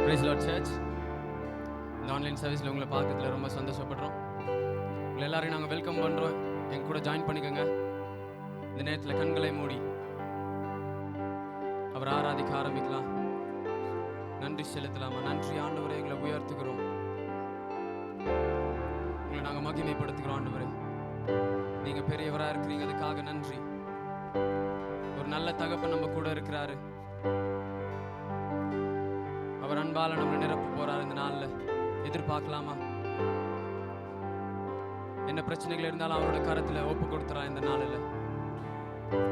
Price lord church. இந்த online சர்வீஸில் உங்களை பார்க்கறதுல ரொம்ப சந்தோஷப்படுறோம். உங்களை எல்லாரையும் நாங்கள் வெல்கம் பண்ணுறோம். எங்க கூட ஜாயின் பண்ணிக்கோங்க. இந்த நேரத்தில் கண்களை மூடி அவர் ஆராதிக்க ஆரம்பிக்கலாம். நன்றி செலுத்தலாமா? நன்றி ஆண்டவரே, எங்களை உயர்த்துக்கிறோம், உங்களை நாங்கள் மகிமைப்படுத்துகிறோம். ஆண்டவரே, நீங்கள் பெரியவராக இருக்கிறீங்க, அதுக்காக நன்றி. ஒரு நல்ல தகப்பன் நம்ம கூட இருக்கிறாரு. அவர் அன்பால நம்மளை நிரப்ப போறார். இந்த நாளில் எதிர்பார்க்கலாமா? என்ன பிரச்சனைகள் இருந்தாலும் அவரோட கரத்தில் ஒப்பு கொடுத்துறா. இந்த நாளில்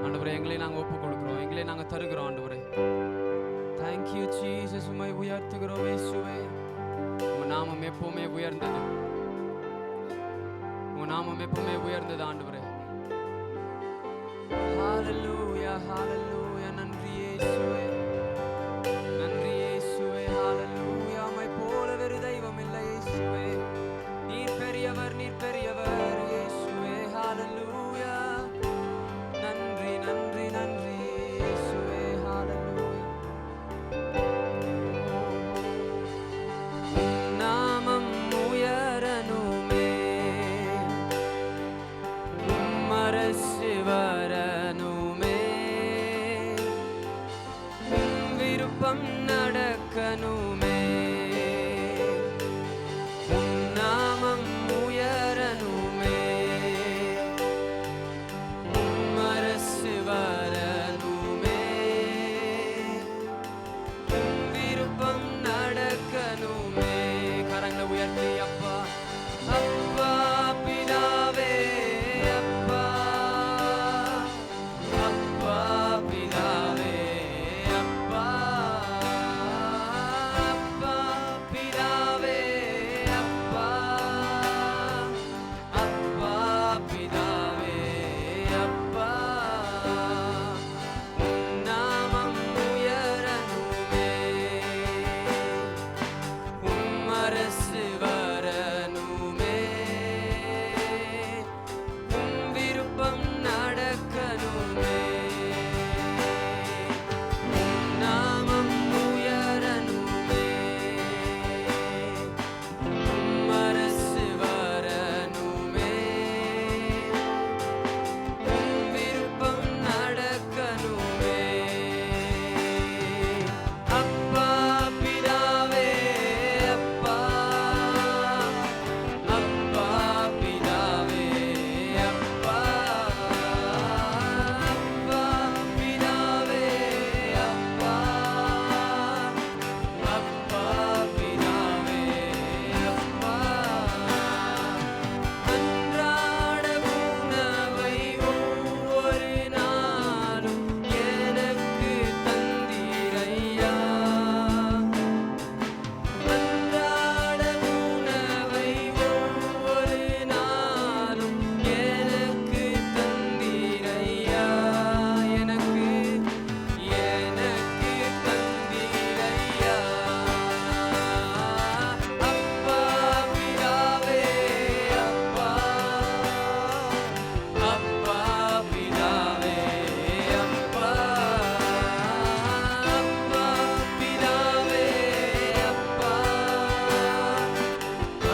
ஆண்டவரே, எங்களை நாங்கள் ஒப்பு கொடுக்குறோம், எங்களை நாங்கள் தருகிறோம். ஆண்டவரே, தேங்க்யூ ஜீசஸ். உம்மை உயர்த்துகிறோம் இயேசுவே. உங்க நாமம் எப்பவுமே உயர்ந்தது, உங்க நாமம் எப்பவுமே உயர்ந்தது. ஆண்டவரே, ஹalleluya ஹalleluya. நன்றி இயேசுவே, நன்றி இயேசுவே. ஹalleluya. உம்மை போல வேறு தெய்வம் இல்லை இயேசுவே. நீர் பெரியவர், நீர் பெரியவர் இயேசுவே. ஹalleluya. நன்றி நன்றி நன்றி இயேசுவே. ஹalleluya. நாமம் உயரணுமே, அரசு வரணுமே, விருப்பம் நடக்கணுமே. நாமம் உயரணுமே, அரசு வரணுமே, விருப்பம் நடக்கணுமே. கரங்களை உயர்த்தி அப்பா அப்பா பிதாவே, அப்பா அப்பா பிதாவே, அப்பா அப்பா பிதாவே, அப்பா அப்பா பிதாவே, அப்பா. நாமம் உயரணுமே, அரசு வரணுமே, விருப்பம் நடக்கணுமே. நாமம் உயரணுமே, அரசு வரணுமே, விருப்பம் நடக்கணுமே. அப்பா பிதாவே, அப்பா அப்பா பிதாவே, அப்பா அப்பா பிதாவே, அப்பா அப்பா பிதாவே, அப்பா. அன்றாட உணவை ஒவ்வொரு நாளும் எனக்கு தந்தீரையா. அன்றாட உணவை ஒவ்வொரு நாளும் எனக்கு தந்தீரையா. எனக்கு தந்தீரையா. அப்பா பிதாவே, அப்பா அப்பா பிதாவே, அப்பா அப்பா பிதாவே, அப்பா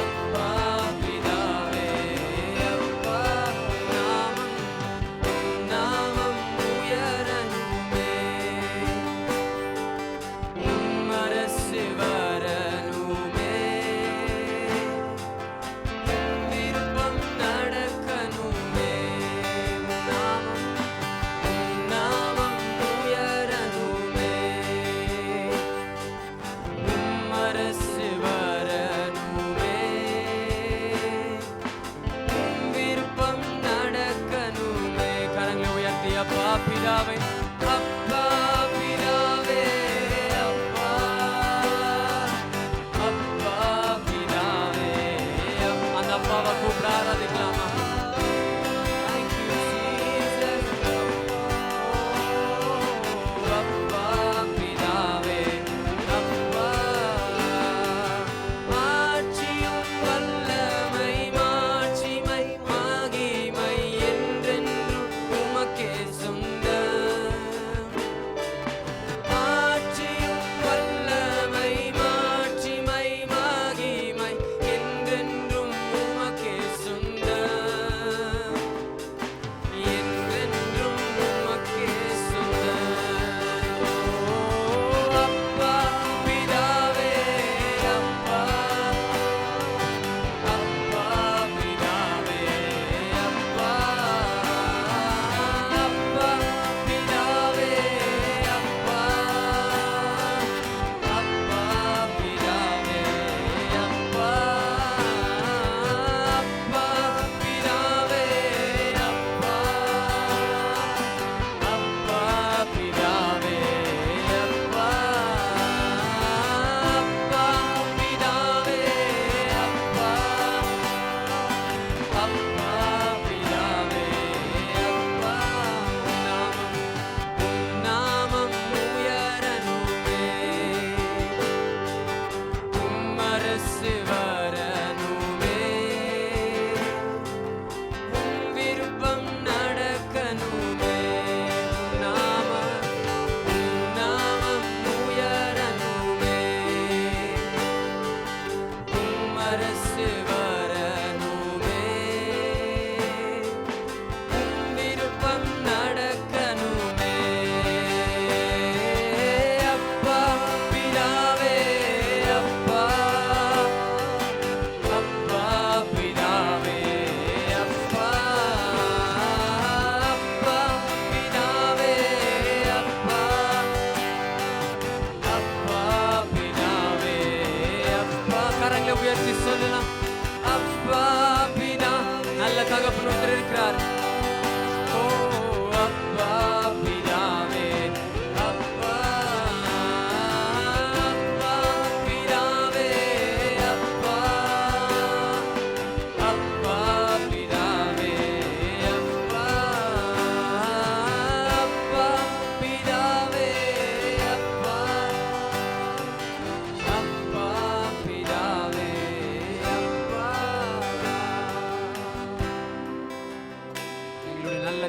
அப்பா பிதாவே, அப்பா. நாமம் உயரணுமே, அரசு வரணுமே, விருப்பம் நடக்கணுமே. நாமம் உயரணுமே, அரசு வரணுமே, விருப்பம் நடக்கணுமே. கரங்களை உயர்த்தி அப்பா பிதாவே, அப்பா பிதாவே, அப்பா அப்பா பிதாவே. அந்த அப்பாவை கூப்பிட ஆராதிக்கலாமா? Thank you, Jesus. அப்பா பிதாவே, அப்பா. ஆட்சியும் வல்லமை மாட்சிமை மகிமை என்றென்றும் உமக்கே சொந்தம்.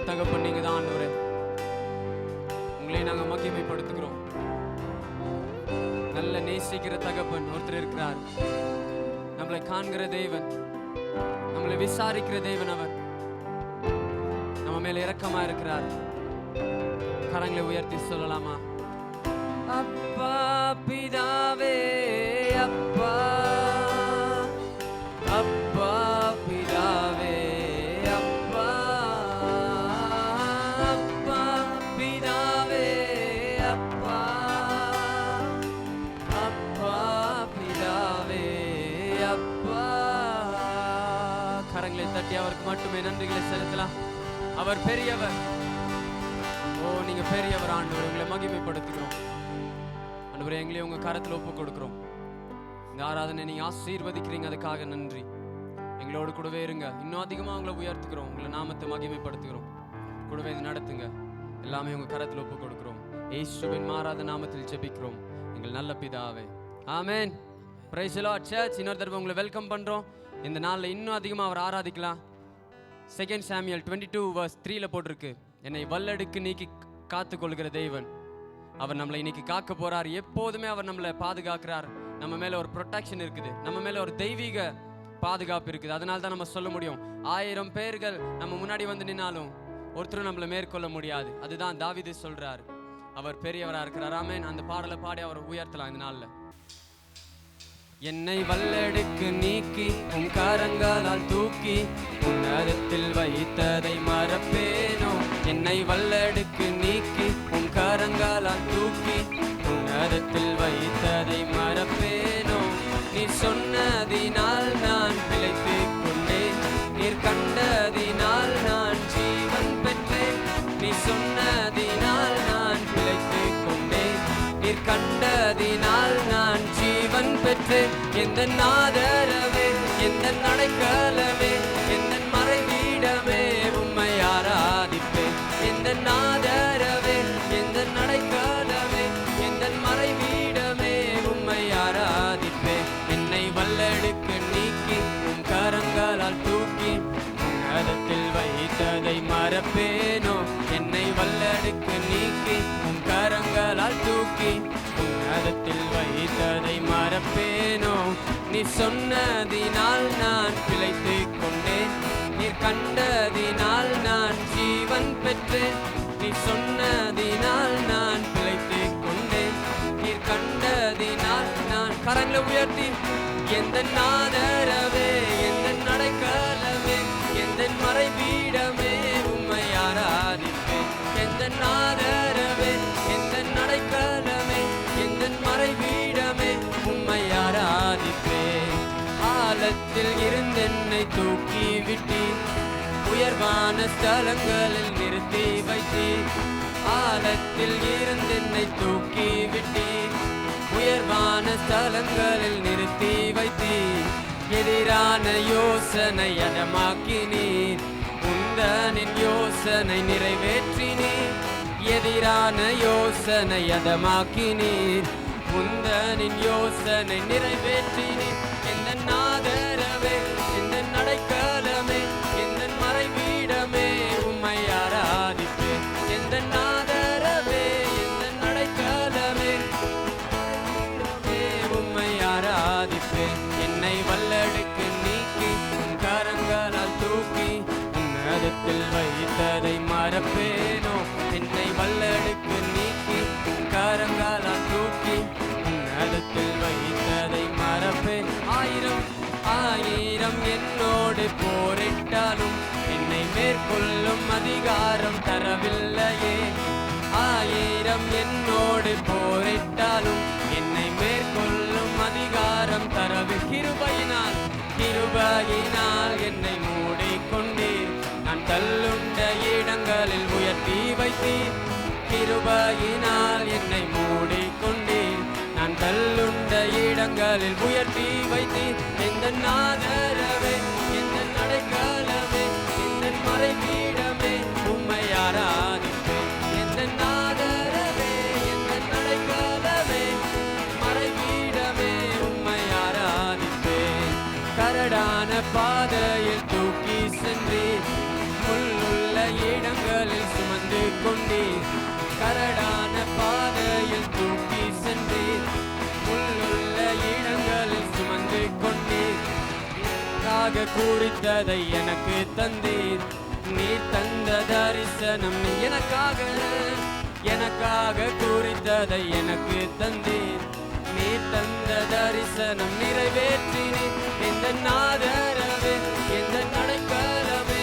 தகப்பன் நீங்க தான் ஆண்டவரே. உங்களை நாங்க மகிமைப்படுத்துகிறோம். நல்ல நேசிக்கிற தகப்பன் ஒருத்தர் இருக்கிறார். நம்மளை காண்கிற தேவன், நம்மளை விசாரிக்கிற தேவன். அவர் நம்ம மேல இரக்கமா இருக்கிறார். கரங்களை உயர்த்தி சொல்லலாமா? அப்பா பிதாவே, அப்பா அப்பா பிதாவே, அப்பா அப்பா பிதாவே, அப்பா அப்பா பிதாவே, அப்பா. கரங்களை தட்டி அவருக்கு மட்டுமே நன்றிகளை செலுத்தலாம். அவர் பெரியவர். ஓ, நீங்க பெரியவர் ஆண்டவர். உங்களை மகிமைப்படுத்துகிறோம் ஆண்டவரே. எங்களையும் உங்க கரத்தில் ஒப்பு கொடுக்கிறோம். இந்த ஆராதனை நீங்க ஆசீர்வதிக்கிறீங்க, அதுக்காக நன்றி. எங்களோடு கூடவே இருங்க. இன்னும் அதிகமா உங்களை உயர்த்துக்கிறோம். உங்களை நாமத்தை மகிமைப்படுத்துகிறோம். கூடவே இது நடத்துங்க. எல்லாமே உங்க கரத்தில் ஒப்பு கொடுக்கிறோம். இயேசுவின் மாறாத நாமத்தில் ஜெபிக்கிறோம் எங்கள் நல்ல பிதாவே. ஆமென். Praise the Lord church. இன்னொரு தடவை உங்களை வெல்கம் பண்றோம். இந்த நாளில் இன்னும் அதிகமா அவர் ஆராதிக்கலாம். 2 சாமுவேல் 22:3 போட்டிருக்கு, என்னை வல்லடுக்கு நீக்கி காத்துக்கொள்கிற தேவன். அவர் நம்மளை இன்னைக்கு காக்க போறார். எப்போதுமே அவர் நம்மளை பாதுகாக்கிறார். நம்ம மேல ஒரு ப்ரொடெக்ஷன் இருக்குது. நம்ம மேல ஒரு தெய்வீக பாதுகாப்பு இருக்குது. அதனால தான் நம்ம சொல்ல முடியும், 1000 பேர்கள் நம்ம முன்னாடி வந்து நின்னாலும் ஒருத்தரும் நம்மளை மேற்கொள்ள முடியாது. அதுதான் தாவீது சொல்றார். அவர் பெரியவரா இருக்கிறார். ஆமென். அந்த பாடலை பாடி அவரை உயர்த்தலாம் இந்த நாள்ல. என்னை வல்லடுக்கு நீக்கி உன் கரங்களால் தூக்கி உன்னதத்தில் வைத்ததை மறப்பேனோ. என்னை வல்லடுக்கு நீக்கி உன் கரங்களால் தூக்கி உன்னதத்தில் வைத்ததை மறப்பேனோ. நீ சொன்னதினால் நான் பிழைத்துக் கொண்டேன், நீர் கண்டதினால் நான் ஜீவன் பெற்றேன். நீ சொன்னதினால் நான் பிழைத்துக் கொண்டேன், நீர் கண்டதினால் நான் ஜீவன் பெற்றேன். எந்த ஆதரவே, எந்த அடைக்கலமே, எந்த மறைவீடமே, உம்மை ஆராதிப்பேன். எந்த ஆதரவே, எந்த அடைக்கலமே, எந்த மறைவீடமே, உம்மை ஆராதிப்பேன். என்னை வல்லடுக்கு நீக்கி உன் கரங்களால் தூக்கி உன்னதத்தில் வைத்ததை மறப்பேனோ. என்னை வல்லடுக்கு நீக்கி உன் கரங்களால் தூக்கி உன்னதத்தில் வைத்ததை மறப்பேனோ. நீ சொன்னதினால் நான் பிழைத்துக் கொண்டேன், நீர் கண்டதினால் நான் ஜீவன் பெற்றேன். நீ சொன்னதினால் நான் பிழைத்துக் கொண்டேன், நீர் கண்டதினால் நான். கரங்களை உயர்த்தி, எந்த ஆதரவே, எந்த அடைக்கலமே, எந்த மறைவீடமே, உம்மை ஆராதிப்பேன். எந்த ஆதரவே, எந்த அடைக்கலமே, எந்த மறைவீடமே, உம்மை ஆராதிப்பேன். ஆழத்தில் இருந்தென்னை தூக்கி விட்டீர், உயர்வான ஸ்தலங்களில் நிறுத்தி வைத்தீர். ஆழத்தில் இருந்தென்னை தூக்கி விட்டீர், உயர்வான ஸ்தலங்களில் நிறுத்தி வைத்தீர். எதிரான யோசனை அதமாக்கினீர், உந்தனின் யோசனை நிறைவேற்றினீர். எதிரான யோசனை அதமாக்கினீர், உந்தனின் யோசனை நிறைவேற்றினீர். எந்த ஆதரவே, எந்த அடைக்கலமே, எந்த மறைவீடமே, உம்மை ஆராதிப்பேன். எந்த ஆதரவே, எந்த அடைக்கலமே, உம்மை ஆராதிப்பேன். என்னை வல்லடுக்கு நீக்கி உன் கரங்களால் தூக்கி உன்னதத்தில் வைத்ததை மறப்பேனோ. என்னை வல்லடுக்கு நீக்கி உன் கரங்களால் தூக்கி உன்னதத்தில் வைத்ததை மறப்பேன். 1000 என்னோடு போரிட்டாலும் என்னை மேற்கொள்ளும் அதிகாரம் தரவில்லையே. 1000 என்னோடு போரிட்டாலும் என்னை மேற்கொள்ளும் அதிகாரம் தரவில். கிருபையினால், கிருபையினால் என்னை மூடிக்கொண்டீர், நான் தள்ளுண்ட இடங்களில் உயர்த்தி வைத்தீர். கிருபையினால் என்னை மூடிக்கொண்டீர், நான் தள்ளுண்ட இடங்களில் உயர்த்தி வைத்தீர். எந்த ஆதரவே, எந்த அடைக்கலமே, எந்த மறைவீடமே, உம்மை ஆராதிப்பேன். எந்த ஆதரவே, எந்த அடைக்கலமே, மறைவீடமே, உம்மை ஆராதிப்பேன். கரடான பாதையில் தூக்கி சென்றீர், முள்ளுள்ள இடங்கள் எனக்காக குறித்ததை எனக்கு தந்தீர். நீர் தந்த தரிசனம் எனக்காக குறித்ததை எனக்கு தந்தீர். நீர் தந்த தரிசனம் நிறைவேற்றினீர். எந்த ஆதரவே, எந்த அடைக்கலமே,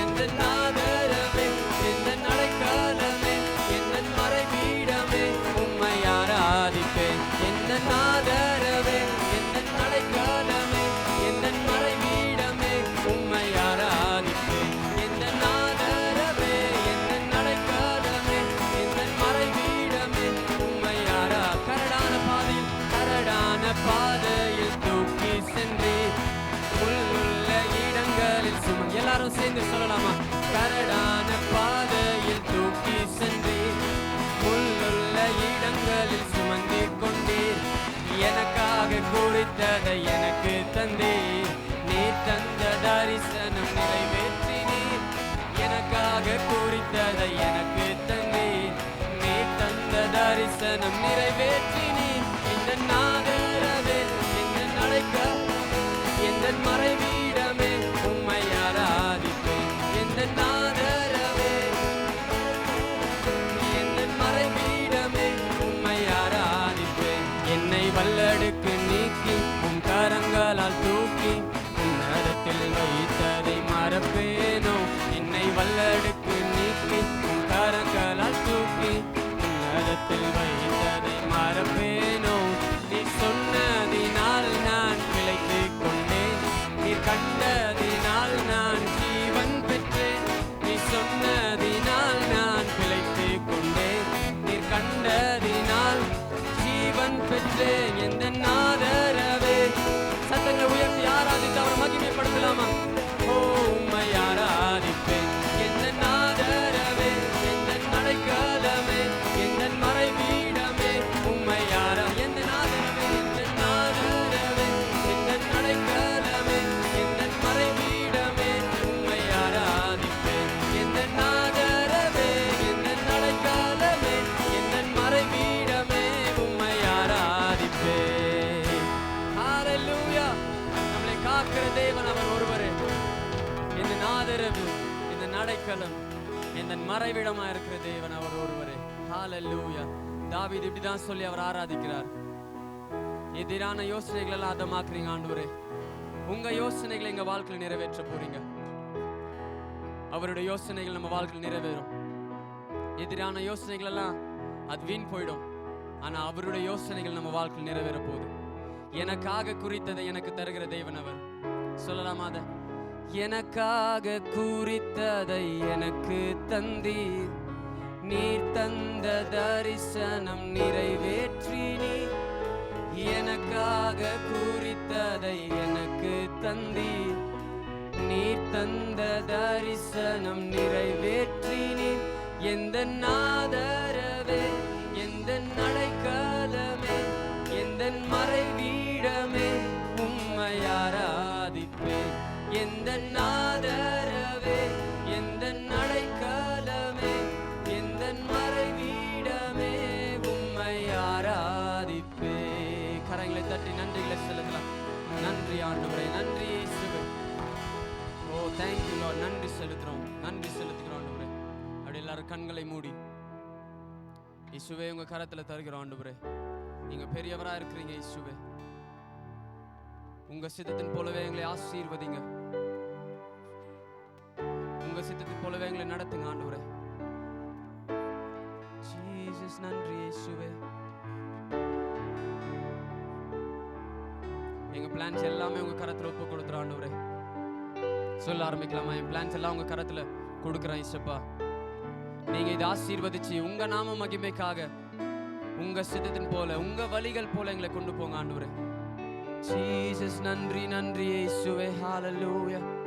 எந்த ஆதரவே, எந்த அடைக்கலமே, எந்த மறைவீடமே, உம்மை ஆராதிப்பேன். எந்த ஆதரவே, எந்த அடைக்கலமே, எந்த மறைவீடமே, உம்மை ஆராதிப்பேன். எந்த ஆதரவே, எந்த அடைக்கலமே, எந்த மறைவீடமே, உம்மை கரடான பாதையில் தூக்கி சென்றீர். முள்ளுள்ள இடங்களில் எல்லாரும் சேர்ந்து சொல்லலாமா? கரடான பாதையில் தூக்கி சென்றீர். முள்ளுள்ள இடங்களில் சுமந்து கொண்டீர். எனக்காக குறித்ததை எனக்கு தந்தீர். நீர் தந்த தரிசனம் நிறைவேற்றினீர். எனக்காக குறித்ததை எனக்கு தந்தீர். நீர் தந்த தரிசனம் நிறைவேற்றினீர். எந்த ஆதரவே, எந்த அடைக்கலமே, எந்த மறைவீடமே, உம்மை ஆராதிப்பேன். எந்த ஆதரவே, எந்த மறைவீடமே, உம்மை ஆராதிப்பேன். என்னை வல்லடுக்கு நீக்கி உம் கரங்களால் தூக்கி உன்னதத்தில் வைத்ததை மறப்பேனோ? என்னை வல்லடுக்கு நீக்கி உம் கரங்களால் தூக்கி உன்னதத்தில் வைத்ததை மறப்பேனோ? நீ சொன்னதினால் நான் பிழைத்துக் கொண்டேன். நீ கண்டதினால் நான் ஜீவன் பெற்றேன். நீ சொன்னதினால் நான் பிழைத்துக் கொண்டேன். நீ கண்டதினால் ஜீவன் பெற்றேன். எந்த ஆதரவே, சத்தங்களை உயர்த்தி ஆராதித்து அவர் மகிமைப்படுத்தலாமா? ஓ, உம்மை ஆராதிப்பேன். எந்த ஆதரவே, எந்த அடைக்கலமே, எந்த மறைவீடமே, உம்மை எந்த ஆதரவே, எந்த ஆதரவே, எந்த அடைக்கலமே, எந்த மறைவீடமே, உம்மை ஆராதிப்பேன். எந்த ஆதரவே, எந்த அடைக்கலமே, எந்த மறைவீடமே, உம்மை ஆராதிப்பேன். ஹல்லேலூயா. நம்மளை காக்கிற தேவன் அவர் ஒருவரே. இந்த ஆதரவு, இந்த அடைக்கலம், இந்த மறைவிடமா இருக்கிற தேவன் அவர் ஒருவரே. ஹல்லேலூயா. தாவீது இப்படிதான் சொல்லி அவர் ஆராதிக்கிறார். எதிரான யோசனைகள் எல்லாம் அதமாக்குறீங்க ஆண்டவரே. உங்க யோசனைகளை எங்க வாழ்க்கையில் நிறைவேற்ற போறீங்க. அவருடைய யோசனைகள் நம்ம வாழ்க்கையில் நிறைவேறும். எதிரான யோசனைகள் எல்லாம் அது வீண் போயிடும். ஆனா அவருடைய யோசனைகள் நம்ம வாழ்க்கையில் நிறைவேற போகுது. எனக்காக குறித்ததை எனக்கு தருகிற தேவன் அவர். சொல்லலாமா? அத எனக்காக குறித்ததை எனக்கு தந்தீர். நீர் தந்த தரிசனம் நிறைவேற்றினீர். எனக்காக குறித்ததை எனக்கு தந்தீர். நீர் தந்த தரிசனம் நிறைவேற்றினீர். எந்த ஆதரவே, எந்த அடைக்கலமே, எந்த மறைவீடமே, உம்மை ஆராதிப்பேன். எந்த ஆதரவே, எந்த அடைக்கலமே, எந்த மறைவீடமே, உம்மை ஆராதிப்பேன். கரங்களை தட்டி நன்றிகளை செலுத்தலாம். நன்றி ஆண்டவரே, நன்றி இயேசுவே. ஓ, தேங்க் யூ லார்ட். நன்றி செலுத்துறோம், நன்றி செலுத்துகிறோம் ஆண்டவரே. அப்படி எல்லாரும் கண்களை மூடி இயேசுவே உங்க கரத்துல தருகிறோம் ஆண்டவரே. நீங்க பெரியவரா இருக்கிறீங்க இயேசுவே. உங்க சித்தத்தின் போலவே எங்களை ஆசீர்வதிங்க. உங்க சித்தத்தின் போலவே எங்களை நடத்துங்க ஆண்டவரே. ஜீசஸ், நன்றி இயேசுவே. எங்க பிளான்ஸ் எல்லாமே உங்க கரத்துல ஒப்பு கொடுத்துறோம் ஆண்டவரே. சொல்ல ஆரம்பிக்கலாமா? என் பிளான்ஸ் எல்லாம் உங்க கரத்துல கொடுக்குறேன் இயேசுப்பா. நீங்க இதை ஆசீர்வதிச்சு உங்க நாம மகிமைக்காக உங்க சித்தத்தின் போல, உங்க வழிகள் போல எங்களை கொண்டு போங்க ஆண்டவரே. ஜீசஸ், நன்றி நன்றி இயேசுவே. ஹல்லேலூயா.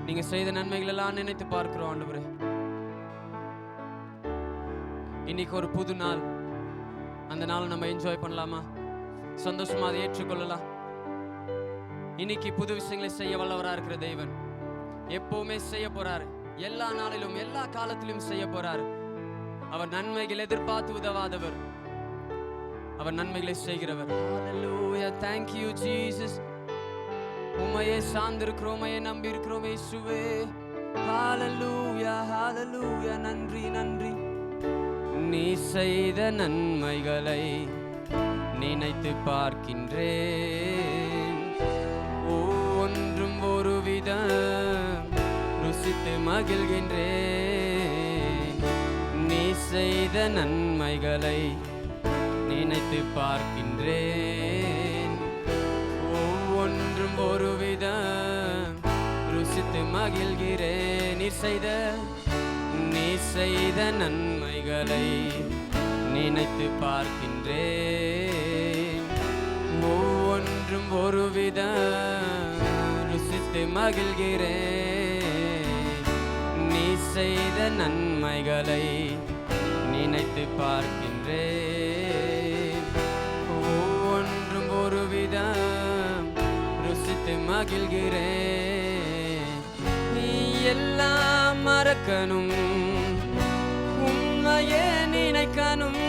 நீங்க செய்த நன்மைகள் எல்லாம் நினைத்து பார்க்கிறோம் ஆண்டவரே. இன்னைக்கு ஒரு புது நாள். அந்த நாளை நம்ம என்ஜாய் பண்ணலாமா? சந்தோஷமா அதை ஏற்றுக்கொள்ளலாம். இன்னைக்கு புது விஷயங்களை செய்ய வல்லவரா இருக்கிற தேவன் எப்பவுமே செய்ய போறாரு. எல்லா நாளிலும் எல்லா காலத்திலும் செய்ய போறாரு. அவர் நன்மைகள் எதிர்பார்த்து உதவாதவர். அவர் நன்மைகளை செய்கிறவர். ஹalleluya. thank you Jesus. உம்மையே சார்ந்திருக்கிறோம், உம்மையே நம்பி இருக்கிறோம் இயேசுவே. ஹalleluya ஹalleluya. நன்றி நன்றி. நீ செய்த நன்மைகளை நினைத்து பார்க்கின்றேன், ஒவ்வொன்றும் ஒருவிதம் ருசித்து மகிழ்கின்றேன். நீ செய்த நன்மைகளை நினைத்து பார்க்கின்றேன், ஒவ்வொன்றும் ஒருவிதம் ருசித்து மகிழ்கிறேன். நீ செய்த நன்மைகளை நினைத்து பார்க்கின்றேன், ஒவ்வொன்றும் ஒருவிதம் ருசித்து மகிழ்கிறேன். நீ செய்த நன்மைகளை நினைத்து பார்க்கின்றேன், ஒவ்வொன்றும் ஒருவிதம் ருசித்து மகிழ்கிறேன். நீ எல்லாம் மறக்கணும், உம்மையே நினைக்கணும்,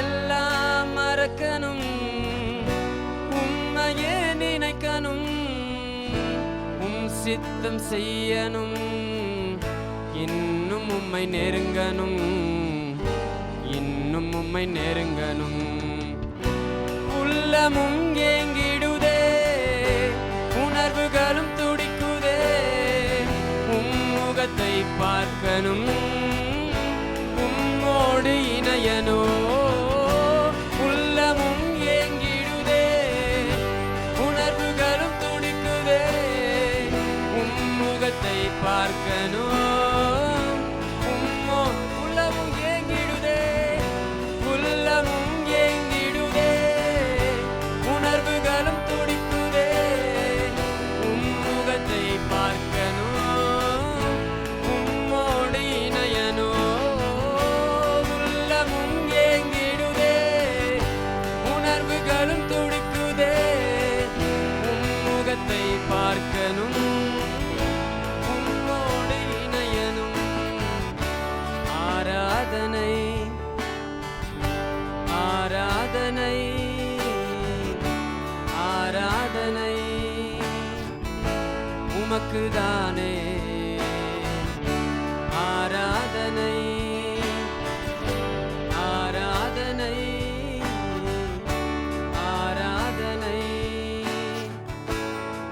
எல்லாம் மறக்கணும், உம்மையே நினைக்கணும், உம் சித்தம் செய்யணும், இன்னும் உம்மை நெருங்கணும், இன்னும் உம்மை நெருங்கணும். உள்ளமும் ஏங்கிடுதே, உணர்வுகளும் துடிக்குதே, உம் முகத்தை பார்க்கணும், உம்மோடு இணையனோ. உள்ளமும் ஏங்கிடுதே, உணர்வுகளும் துடிக்குதே, உம் முகத்தை பார்க்கணும். உள்ளமும் ஏங்கிடுதே, உள்ளமும் ஏங்கிடுதே, உணர்வுகளும் துடிக்குதே, உம் முகத்தை பார்க்கணும், உம்மோடு இணையனோ. உள்ளமும் ஏங்கிடுதே, உணர்வுகளும் துடிக்குதே, உம் முகத்தை பார்க்கணும், உம்மோடு இணையனும். ஆராதனை ஆராதனை ஆராதனை உமக்குதானே. ஆராதனை ஆராதனை ஆராதனை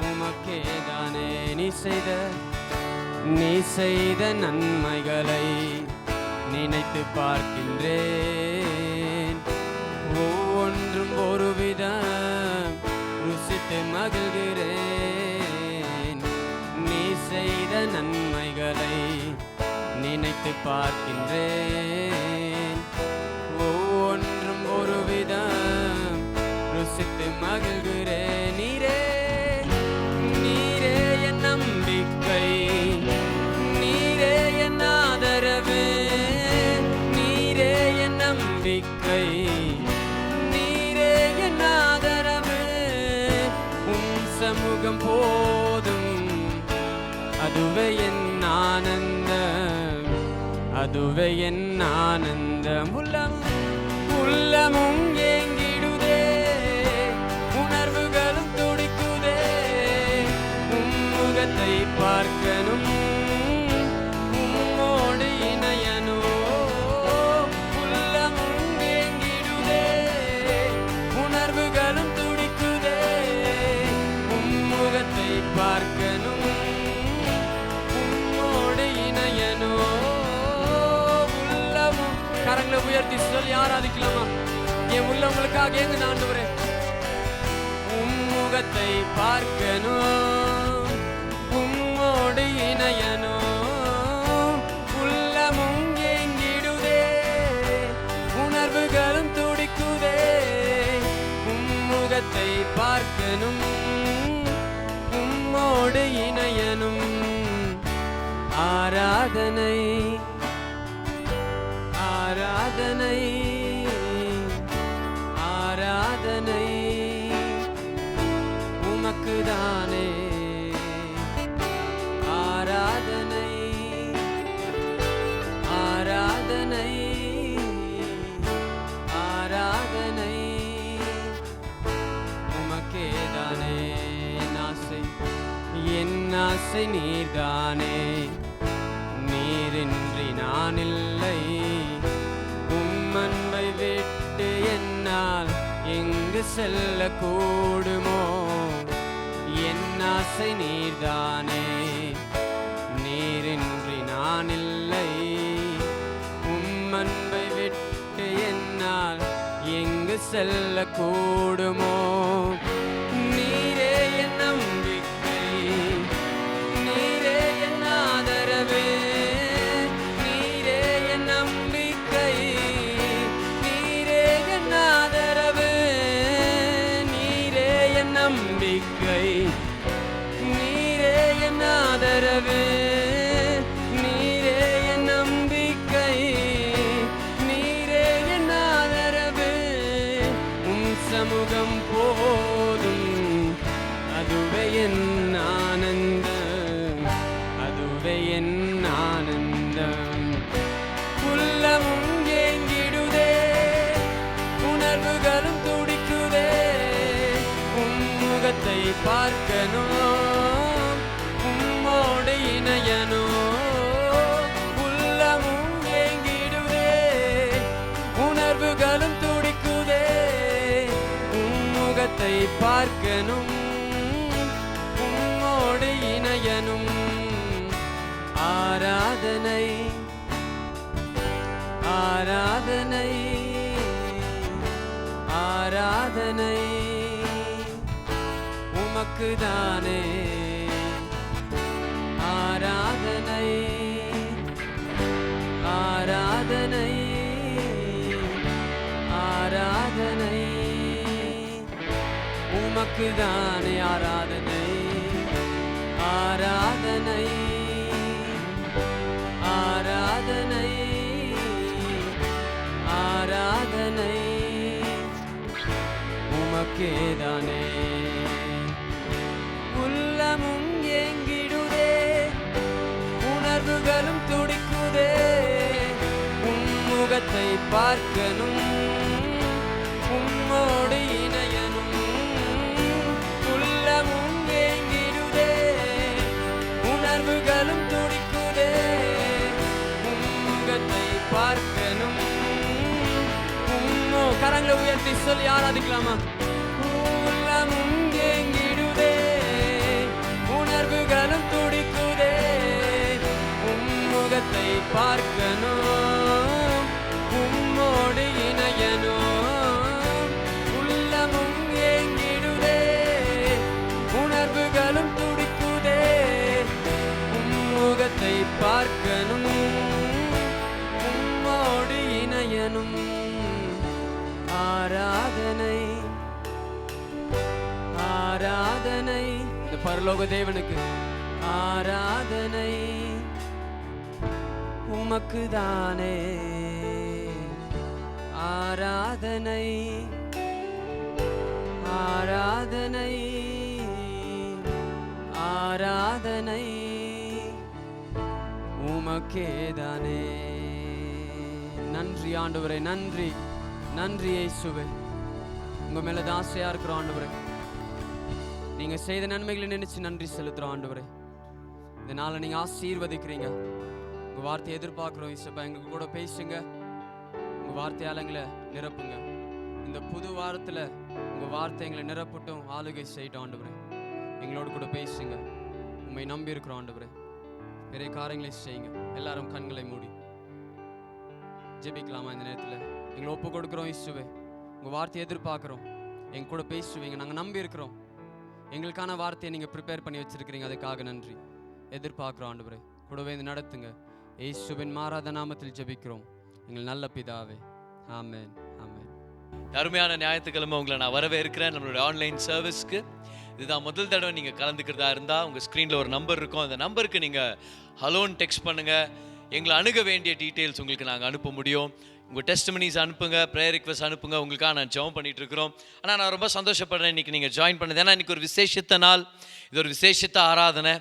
உமக்கேதானே. நீ செய்த நன்மைகளை நினைத்து பார்க்கின்றேன், ஒவ்வொன்றும் ஒருவிதம் ருசித்து மகிழ்கிறேன். நீ செய்த நன்மைகளை நினைத்து பார்க்கின்றேன், ஒவ்வொன்றும் ஒருவிதம் ருசித்து மகிழ்கிறேன். நீரே என் நம்பிக்கை, நீரே என் ஆதரவு, நீரே என் நம்பிக்கை, நீரே என் ஆதரவு. உம் சமூகம் போதும், அதுவே என் ஆனந்தம், அதுவே என் ஆனந்தம். உள்ளமும் ஏங்கிடுதே, உணர்வுகளும் துடிக்குதே, உம் முகத்தை பார்க்கணும், உம்மோடு இணையனோ. உள்ளமும் ஏங்கிடுதே, உணர்வுகளும் துடிக்குதே, உம் முகத்தை பார்க்கணும், உம்மோடு இணையனோ. உள்ளமும் கரங்களை உயர்த்தி சொல்லி ஆராதிக்கலாமா? என் உள்ளவங்களுக்காக ஏங்குது ஆண்டவரே. உம் முகத்தை பார்க்கணும், உம்மோடு இணையணும். உள்ளமும் ஏங்கிடுதே, உணர்வுகளும் துடிக்குதே, உம் முகத்தை பார்க்கணும், உம்மோடு இணையணும். ஆராதனை ஆராதனை ஆராதனை உமக்குதானே. ஆராதனை ஆராதனை ஆராதனை ஆசை நீர்தானே, நீரின்றி நான் இல்லை. உம்மன்பை விட்டு என்னால் எங்கு செல்ல கூடுமோ? என் ஆசை நீர்தானே, நீரின்றி நான் இல்லை. உம்மன்பை விட்டு என்னால் எங்கு செல்ல கூடுமோ? நீரே என் நம்பிக்கை, நீரே என் ஆதரவு, நீரே என் நம்பிக்கை, நீரே என் ஆதரவு, நீரே என் நம்பிக்கை, நீரே என் ஆதரவு, நீரே என் நம்பிக்கை, நீரே என் ஆதரவு. சமூகம் போதும், அதுவே என் ஆனந்தம், அதுவே என் ஆனந்தம். உள்ளமும் ஏங்கிடுதே, உணர்வுகளும் துடிக்குதே, உம்முகத்தை பார்க்கணும், உம்மோடு இணையணும். உள்ளமும் ஏங்கிடுதே, உணர்வுகளும் துடிக்குதே, உம்முகத்தை பார்க்கணும், உம்மோடு இணையணும். ஆராதனை, ஆராதனை, ஆராதனை உமக்குதானே. ஆராதனை, ஆராதனை, ஆராதனை உமக்குதானே. ஆராதனை, ஆராதனை, ஆராதனை, ஆராதனை உமக்கேதானே. உள்ளமும் ஏங்கிடுதே, உணர்வுகளும் துடிக்குதே, உம்முகத்தை பார்க்கணும், உம்மோடு இணையணும். உள்ளமும் ஏங்கிடுதே, உணர்வுகளும் துடிக்குதே, உம்முகத்தை பார்க்கணும். கரங்களை உயர்த்தி சொல்லி ஆராதிக்கலாமா? உள்ளமும் ஏங்கிடுதே, உணர்வுகளும் துடிக்குதே, உம்முகத்தை பார்க்கணும், உம்மோடு இணையணும். உள்ளமும் ஏங்கிடுதே, உணர்வுகளும் துடிக்குதே, உம்முகத்தை பார்க்கணும், உம்மோடு இணையணும். ஆராதனை, ஆராதனை இந்த பரலோக தேவனுக்கு. ஆராதனை உமக்குதானே. ஆராதனை, ஆராதனை, ஆராதனை உமக்கேதானே. நன்றி ஆண்டவரே, நன்றி, நன்றி இயேசுவே. உங்க மேல ஆசையா இருக்கிறோம் ஆண்டவரே. நீங்க செய்த நன்மைகளை நினைச்சு நன்றி செலுத்துறோம் ஆண்டவரே. இந்த நாளை நீங்க ஆசீர்வதிக்கிறீங்க. உங்க வார்த்தையை எதிர்பார்க்கிறோம் இயேசுப்பா. எங்க கூட பேசுங்க, உங்க வார்த்தையால எங்களை நிரப்புங்க. இந்த புது வாரத்துல உங்க வார்த்தை எங்களை நிரப்பட்டும், ஆளுகை செய்யட்டும் ஆண்டவரே. எங்களோட கூட பேசுங்க. உண்மை நம்பி இருக்கிறோம் ஆண்டவரே. பெரிய காரியங்களை செய்யுங்க. எல்லாரும் கண்களை மூடி ஜெபிக்கலாமா? இந்த நேரத்தில் எங்களை ஒப்பு கொடுக்குறோம் இயேசுவே. உங்கள் வார்த்தையை எதிர்பார்க்குறோம். எங்க கூட பேசுவீங்க, நாங்கள் நம்பி இருக்கிறோம். எங்களுக்கான வார்த்தையை நீங்கள் ப்ரிப்பேர் பண்ணி வச்சிருக்கிறீங்க, அதுக்காக நன்றி. எதிர்பார்க்குறோம் ஆண்டவரே. கூடவே நடத்துங்க. இயேசுவின் மாறாத நாமத்தில் ஜெபிக்கிறோம் எங்கள் நல்ல பிதாவே. ஆமென், ஆமென். அருமையான ஞாயிற்றுக்கிழமை உங்களை நான் வரவேற்கிறேன் நம்மளுடைய ஆன்லைன் சர்வீஸ்க்கு. இதுதான் முதல் தடவை நீங்கள் கலந்துக்கிறதா இருந்தால் உங்கள் ஸ்க்ரீனில் ஒரு நம்பர் இருக்கும். அந்த நம்பருக்கு நீங்கள் ஹலோன்னு டெக்ஸ்ட் பண்ணுங்கள். எங்களை அணுக வேண்டிய டீட்டெயில்ஸ் உங்களுக்கு நாங்கள் அனுப்ப முடியும். உங்கள் டெஸ்டிமனிஸ் அனுப்புங்க, ப்ரேயர் ரிக்வெஸ்ட் அனுப்புங்க. உங்களுக்காக நான் ஜெபம் பண்ணிகிட்டு இருக்கிறோம். ஆனால் நான் ரொம்ப சந்தோஷப்படுறேன் இன்றைக்கி நீங்கள் ஜாயின் பண்ணது. ஏன்னா இன்றைக்கி ஒரு விசேஷத்த நாள், இது ஒரு விசேஷத்த ஆராதனை.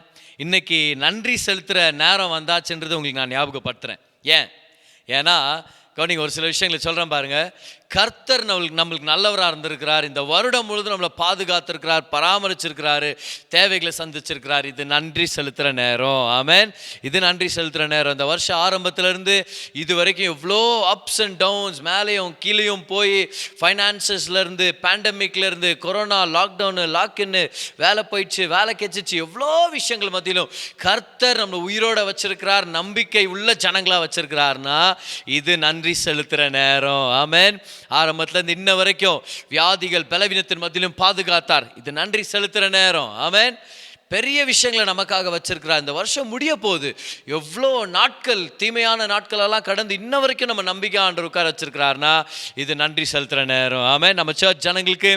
இன்றைக்கி நன்றி செலுத்துகிற நேரம் வந்தாச்சுன்றது உங்களுக்கு நான் ஞாபகப்படுத்துகிறேன். ஏன்னா கவனிங்க, ஒரு சில விஷயங்களை சொல்கிறேன் பாருங்கள். கர்த்தர் நம்மளுக்கு நல்லவராக இருந்திருக்கிறார். இந்த வருடம் முழுதும் நம்மளை பாதுகாத்திருக்கிறார், பராமரிச்சிருக்கிறாரு, தேவைகளை சந்திச்சிருக்கிறார். இது நன்றி செலுத்துகிற நேரம். ஆமென். இது நன்றி செலுத்துகிற நேரம். இந்த வருஷம் ஆரம்பத்திலேருந்து இது வரைக்கும் எவ்வளோ அப்ஸ் அண்ட் டவுன்ஸ், மேலேயும் கீழேயும் போய், ஃபைனான்சஸ்லேருந்து, பேண்டமிக்லேருந்து, கொரோனா, லாக்டவுனு, லாக்இன்னு, வேலை போயிடுச்சு, வேலை கெச்சிச்சு, எவ்வளோ விஷயங்கள் மத்தியிலும் கர்த்தர் நம்மளை உயிரோட வச்சிருக்கிறார், நம்பிக்கை உள்ள ஜனங்களாக வச்சிருக்கிறார்னா இது நன்றி செலுத்துகிற நேரம். ஆமென். ஆரம்பத்திலேருந்து இன்ன வரைக்கும் வியாதிகள், பலவீனத்தின் மத்தியிலும் பாதுகாத்தார். இது நன்றி செலுத்துகிற நேரம். ஆமென். பெரிய விஷயங்களை நமக்காக வச்சிருக்கிறார். இந்த வருஷம் முடிய போகுது. எவ்வளோ நாட்கள், தீமையான நாட்களெல்லாம் கடந்து இன்ன வரைக்கும் நம்ம நம்பிக்கை ஆண்டவர் உட்கார வச்சிருக்கிறாருன்னா இது நன்றி செலுத்துகிற நேரம். ஆமென். நம்ம சர்ச் ஜனங்களுக்கு,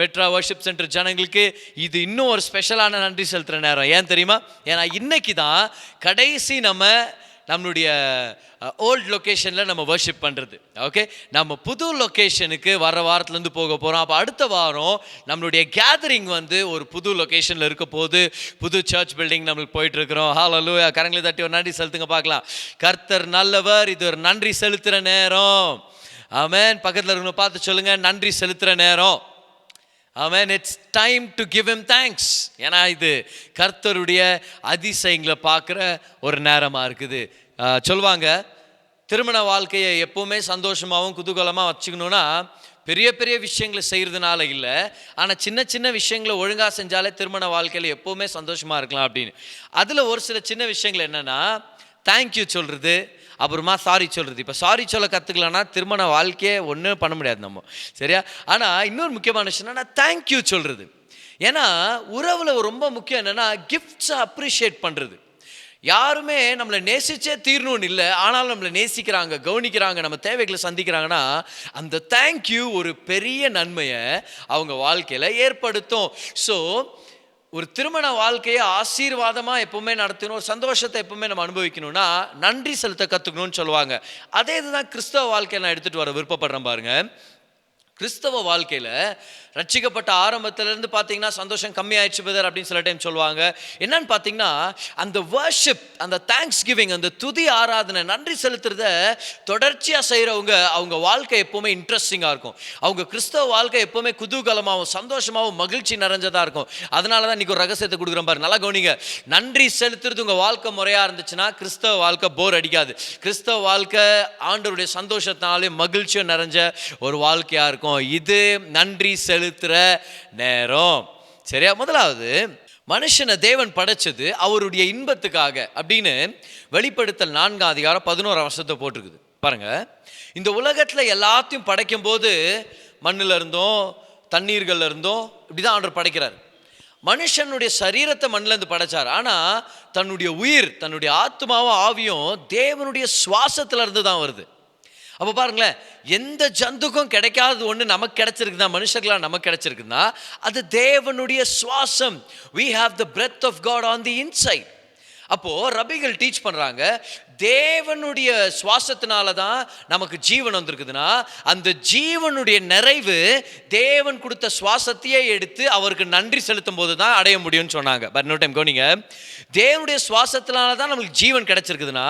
பெட்ரா வர்ஷிப் சென்டர் ஜனங்களுக்கு இது இன்னும் ஒரு ஸ்பெஷலான நன்றி செலுத்துகிற நேரம். ஏன் தெரியுமா? ஏன்னா இன்னைக்கு தான் கடைசி நம்மளுடைய ஓல்டு லொக்கேஷனில் நம்ம வர்ஷிப் பண்ணுறது. ஓகே, நம்ம புது லொக்கேஷனுக்கு வர வாரத்துலேருந்து போக போகிறோம். அப்போ அடுத்த வாரம் நம்மளுடைய கேதரிங் ஒரு புது லொக்கேஷனில் இருக்க போது, புது சர்ச் பில்டிங் நம்மளுக்கு போயிட்டுருக்கிறோம். ஹல்லேலூயா. கரங்களை தட்டி ஒரு நன்றி செலுத்துங்க பார்க்கலாம். கர்த்தர் நல்லவர். இது ஒரு நன்றி செலுத்துகிற நேரம். ஆமென். பக்கத்தில் இருக்கணும் பார்த்து சொல்லுங்கள், நன்றி செலுத்துகிற நேரம். ஆமென். It's time to give him thanks. ஏன்னா இது கர்த்தருடைய அதிசயங்களை பார்க்குற ஒரு நேரமாக இருக்குது. சொல்லுவாங்க, திருமண வாழ்க்கையை எப்போவுமே சந்தோஷமாகவும் குதூகலமாக வச்சுக்கணுன்னா பெரிய பெரிய விஷயங்களை செய்கிறதுனால இல்லை, ஆனால் சின்ன சின்ன விஷயங்களை ஒழுங்காக செஞ்சாலே திருமண வாழ்க்கையில் எப்போவுமே சந்தோஷமாக இருக்கலாம் அப்படின்னு. அதில் ஒரு சில சின்ன விஷயங்கள் என்னென்னா, தேங்க்யூ சொல்கிறது, அப்புறமா சாரி சொல்கிறது. இப்போ சாரி சொல்ல கற்றுக்கலன்னா திருமண வாழ்க்கையே ஒன்றும் பண்ண முடியாது நம்ம, சரியா? ஆனால் இன்னொரு முக்கியமான விஷயம் என்னென்னா தேங்க்யூ சொல்கிறது. ஏன்னா உறவில் ரொம்ப முக்கியம் என்னென்னா கிஃப்ட்ஸை அப்ரிஷியேட் பண்ணுறது. யாருமே நம்மளை நேசிச்சே தீரணும்னு இல்லை, ஆனாலும் நம்மளை நேசிக்கிறாங்க, கவனிக்கிறாங்க, நம்ம தேவைகளை சந்திக்கிறாங்கன்னா அந்த தேங்க்யூ ஒரு பெரிய நன்மையை அவங்க வாழ்க்கையில் ஏற்படுத்தும். ஸோ ஒரு திருமண வாழ்க்கையை ஆசீர்வாதமாக எப்பவுமே நடத்தணும், ஒரு சந்தோஷத்தை எப்பவுமே நம்ம அனுபவிக்கணும்னா நன்றி செலுத்த கற்றுக்கணும்னு சொல்லுவாங்க. அதே இதுதான் கிறிஸ்தவ வாழ்க்கையை நான் எடுத்துகிட்டு வர விருப்பப்படுறேன். பாருங்க, கிறிஸ்தவ வாழ்க்கையில் ரட்சிக்கப்பட்ட ஆரம்பத்திலேருந்து பார்த்தீங்கன்னா சந்தோஷம் கம்மியாயிடுச்சு பிரதர் அப்படின்னு சில டைம் சொல்லுவாங்க. என்னன்னு பார்த்தீங்கன்னா அந்த வர்ஷிப், அந்த தேங்க்ஸ் கிவிங், அந்த துதி ஆராதனை, நன்றி செலுத்துறத தொடர்ச்சியாக செய்கிறவங்க அவங்க வாழ்க்கை எப்போவுமே இன்ட்ரெஸ்டிங்காக இருக்கும். அவங்க கிறிஸ்தவ வாழ்க்கை எப்போவுமே குதூகலமாகவும் சந்தோஷமாகவும் மகிழ்ச்சி நிறைஞ்சதாக இருக்கும். அதனால தான் இன்றைக்கி ஒரு ரகசியத்தை கொடுக்குறேன் பாரு, நல்லா கவனிங்க. நன்றி செலுத்துறது உங்கள் வாழ்க்கை முறையாக இருந்துச்சுன்னா கிறிஸ்தவ வாழ்க்கை போர் அடிக்காது. கிறிஸ்தவ வாழ்க்கை ஆண்டவருடைய சந்தோஷத்தினாலே மகிழ்ச்சியும் நிறைஞ்ச ஒரு வாழ்க்கையாக இருக்கும். இது நன்றி செலுத்துற நேரம், சரியா? முதலாவது, மனுஷனை தேவன் படைச்சது அவருடைய இன்பத்துக்காக அப்படின்னு வெளிப்படுத்தல் 4:11 போட்டிருக்குது. பாருங்க, இந்த உலகத்துல எல்லாத்தையும் படைக்கும் போது மண்ணுல இருந்தோம், தண்ணீர்கள்ல இருந்தோம், இப்படிதான் ஆண்டவர் படைக்கிறார். மனுஷனுடைய சரீரத்தை மண்ணில் இருந்து படைச்சார். ஆனால் தன்னுடைய உயிர், தன்னுடைய ஆத்மாவும் ஆவியும் தேவனுடைய சுவாசத்துல இருந்து தான் வருது. அப்போ பாருங்களேன், எந்த ஜந்துக்கும் கிடைக்காதது ஒன்று நமக்கு கிடைச்சிருக்குதா, மனுஷர்களாக நமக்கு கிடைச்சிருக்குன்னா அது தேவனுடைய சுவாசம். We have the breath of God on the inside. அப்போது ரபிகள் டீச் பண்ணுறாங்க, தேவனுடைய சுவாசத்தினால தான் நமக்கு ஜீவன் வந்திருக்குதுன்னா அந்த ஜீவனுடைய நிறைவு தேவன் கொடுத்த சுவாசத்தையே எடுத்து அவருக்கு நன்றி செலுத்தும் போது தான் அடைய முடியும்னு சொன்னாங்க. பட் இன்னொரு டைம் கவனிங்க, தேவனுடைய சுவாசத்தினால தான் நம்மளுக்கு ஜீவன் கிடைச்சிருக்குதுன்னா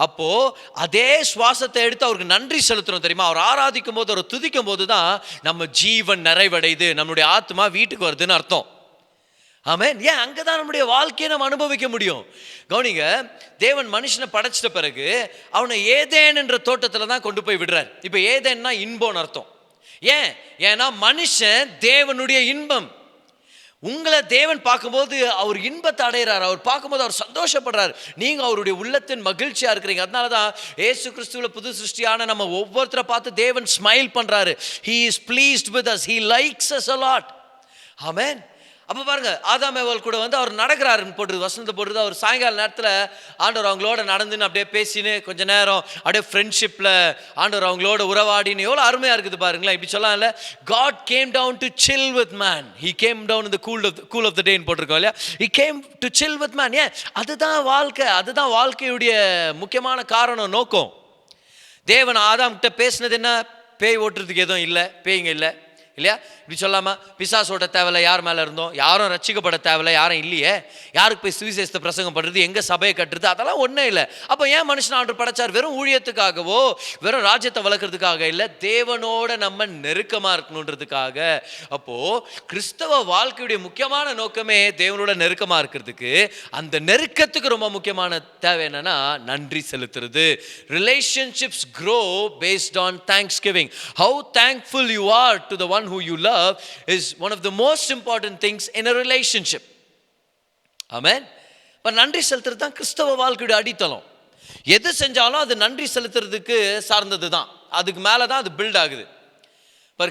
அப்போது அதே சுவாசத்தை எடுத்து அவருக்கு நன்றி செலுத்தணும் தெரியுமா? அவர் ஆராதிக்கும் போது, அவர் துதிக்கும் போது தான் நம்ம ஜீவன் நிறைவடையுது, நம்மளுடைய ஆத்மா வீட்டுக்கு வருதுன்னு அர்த்தம். ஆமென். ஏன்? அங்கே தான் நம்முடைய வாழ்க்கையை நம்ம அனுபவிக்க முடியும். கவனிங்க, தேவன் மனுஷனை படைச்சிட்ட பிறகு அவனை ஏதேன் என்ற தோட்டத்தில் தான் கொண்டு போய் விடுறார். இப்போ ஏதேன்னா இன்பம்னு அர்த்தம். ஏன்னா மனுஷன் தேவனுடைய இன்பம். உங்களை தேவன் பார்க்கும்போது அவர் இன்பத்தை அடைகிறார், அவர் பார்க்கும்போது அவர் சந்தோஷப்படுறார், நீங்கள் அவருடைய உள்ளத்தின் மகிழ்ச்சியாக இருக்கிறீங்க. அதனால தான் ஏசு கிறிஸ்துவில் புது சிருஷ்டியான நம்ம ஒவ்வொருத்தரை பார்த்து தேவன் ஸ்மைல் பண்ணுறாரு. He is pleased with us. He likes us a lot. ஆமென். அப்போ பாருங்க, ஆதாம் ஏவாள் கூட அவர் நடக்கிறாருன்னு போட்டுருது, வசனத்தை போட்டுருது. அவர் சாயங்கால நேரத்தில் ஆண்டவர் அவங்களோட நடந்துன்னு அப்படியே பேசின்னு கொஞ்ச நேரம் அப்படியே ஃப்ரெண்ட்ஷிப்பில் ஆண்டவர் அவங்களோட உறவாடின்னு எவ்வளோ அருமையாக இருக்குது பாருங்களேன். இப்படி சொல்லலாம் இல்லை, God came down to chill with man. He came down in the cool of the day போட்டிருக்கோம் இல்லையா? He came to chill with man. ஏன்? அதுதான் வாழ்க்கை, அதுதான் வாழ்க்கையுடைய முக்கியமான காரணம், நோக்கம். தேவன் ஆதாம் கிட்ட பேசினது என்ன? பேய் ஓட்டுறதுக்கு எதுவும் இல்லை, பேய்ங்க இல்லை, இல்லையா? இப்படி சொல்லாமா? பிசாசோட தேவையில்ல, யார் மேலே இருந்தோம்? யாரும் ரட்சிக்கப்பட தேவையில்ல, யாரும் இல்லையே. யாருக்கு போய் சுவிசேஷத்தை பிரசங்கம் பண்ணுறது, எங்கே சபையை கட்டுறது, அதெல்லாம் ஒன்றும் இல்லை. அப்போ ஏன் மனுஷன் ஆண்டவர் படைச்சார்? வெறும் ஊழியத்துக்காகவோ வெறும் ராஜ்யத்தை வளர்க்குறதுக்காக இல்லை, தேவனோட நம்ம நெருக்கமாக இருக்கணுன்றதுக்காக. அப்போது கிறிஸ்தவ வாழ்க்கையுடைய முக்கியமான நோக்கமே தேவனோட நெருக்கமாக இருக்கிறதுக்கு. அந்த நெருக்கத்துக்கு ரொம்ப முக்கியமான தேவை என்னன்னா நன்றி செலுத்துறது. Relationships grow based on thanksgiving. How thankful you are to the one who you love is one of the most important things in a relationship. Amen. இப்ப நன்றி செலுத்துறது தான் கிறிஸ்தவ வாழ்க்கையோட அடித்தளம். எது செஞ்சாலும் அது நன்றி செலுத்துறதுக்கு சார்ந்தது தான், அதுக்கு மேலே தான் அது பில்ட் ஆகுது.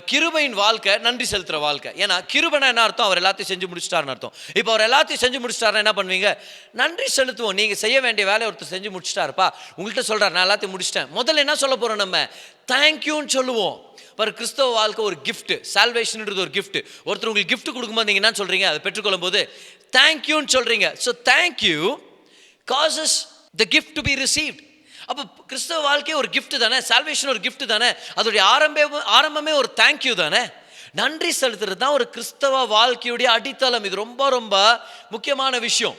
கிருபையின் வாழ்க்கை நன்றி செலுத்துற வாழ்க்கை. ஏன்னா கிருபைனா என்ன அர்த்தம்? அவர் எல்லாத்தையும் செஞ்சு முடிச்சிட்டாருன்னு அர்த்தம். இப்போ அவர் எல்லாத்தையும் செஞ்சு முடிச்சிட்டாருன்னா என்ன பண்ணுவீங்க? நன்றி செலுத்துவோம். நீங்கள் செய்ய வேண்டிய வேலையை ஒருத்தர் செஞ்சு முடிச்சிட்டாருப்பா, உங்கள்கிட்ட சொல்கிறார் நான் எல்லாத்தையும் முடிச்சிட்டேன். முதல்ல என்ன சொல்ல போகிறோம்? நம்ம தேங்க்யூன்னு சொல்லுவோம். கிறிஸ்தவ வாழ்க்கை ஒரு கிஃப்ட். சால்வேஷன்ன்றது ஒரு கிஃப்ட். ஒருத்தர் உங்களுக்கு கிஃப்ட் கொடுக்கும்போது நீங்கள் என்ன சொல்கிறீங்க? அதை பெற்றுக்கொள்ளும் போது தேங்க்யூன்னு சொல்கிறீங்க. So thank you causes the gift to be received. அப்போ கிறிஸ்தவ வாழ்க்கை ஒரு கிஃப்ட் தானே, சால்வேஷன் ஒரு கிஃப்ட் தானே, அதோடைய ஆரம்பமே ஒரு தேங்க்யூ தானே. நன்றி செலுத்துறது தான் ஒரு கிறிஸ்தவ வாழ்க்கையுடைய அடித்தளம். இது ரொம்ப ரொம்ப முக்கியமான விஷயம்.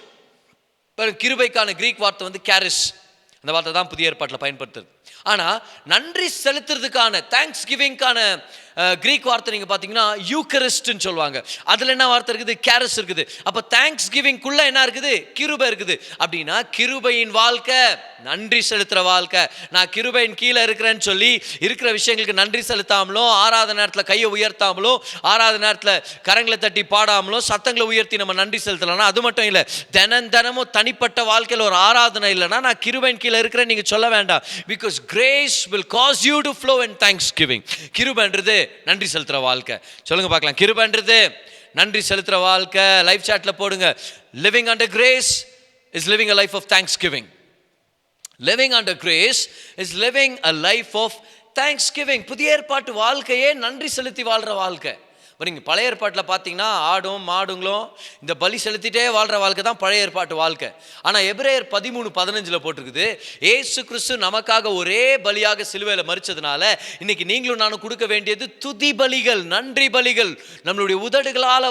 கிருபைக்கான கிரீக் வார்த்தை வந்து கேரிஸ். அந்த வார்த்தை தான் புதிய ஏற்பாட்டில் பயன்படுத்துறது. ஆனால் நன்றி செலுத்துறதுக்கான தேங்க்ஸ் கிவிங்கான கிரீக் வார்த்தை நீங்கள் பார்த்தீங்கன்னா யூக்கரிஸ்ட்னு சொல்லுவாங்க. அதில் என்ன வார்த்தை இருக்குது? கேரிஸ் இருக்குது. அப்போ தேங்க்ஸ் கிவிங்குள்ள என்ன இருக்குது? கிருபை இருக்குது. அப்படின்னா கிருபையின் வாழ்க்கை நன்றி செலுத்துகிற வாழ்க்கை. நான் கிருபையின் கீழே இருக்கிறேன்னு சொல்லி இருக்கிற விஷயங்களுக்கு நன்றி செலுத்தாமலோ, ஆராதனை நேரத்தில் கையை உயர்த்தாமலோ, ஆராதனை நேரத்தில் கரங்களை தட்டி பாடாமலோ, சத்தங்களை உயர்த்தி நம்ம நன்றி செலுத்தலைன்னா அது மட்டும் இல்லை. தினமும் தனிப்பட்ட வாழ்க்கையில் ஒரு ஆராதனை இல்லைன்னா நான் கிருபையின் கீழே இருக்கிறேன்னு நீங்கள் சொல்ல வேண்டாம். Because grace will cause you to flow in thanksgiving. கிருபைன்றது நன்றி செலுத்துற வாழ்க்கை. சொல்லுங்க பார்க்கலாம். கிருபைன்றது நன்றி செலுத்துற வாழ்க்கை. லைஃப் சாட்ல போடுங்க. Living under grace is living a life of thanksgiving. Living under grace is living a life of thanksgiving. புதிய ஏற்பாட்டு வாழ்க்கையே நன்றி செலுத்தி வாழ்ற வாழ்க்கை. நீங்கள் பழைய ஏற்பாட்டில் பார்த்தீங்கன்னா ஆடும் மாடுங்களும் இந்த பலி செலுத்திட்டே வாழ்கிற வாழ்க்கை தான் பழைய ஏற்பாட்டு வாழ்க்கை. ஆனால் எபிரேயர் 13:15 போட்டிருக்குது, ஏசு கிறிஸ்து நமக்காக ஒரே பலியாக சிலுவையில் மரிச்சதுனால இன்னைக்கு நீங்களும் நானும் கொடுக்க வேண்டியது துதி பலிகள், நன்றி பலிகள். நம்மளுடைய உதடுகளால்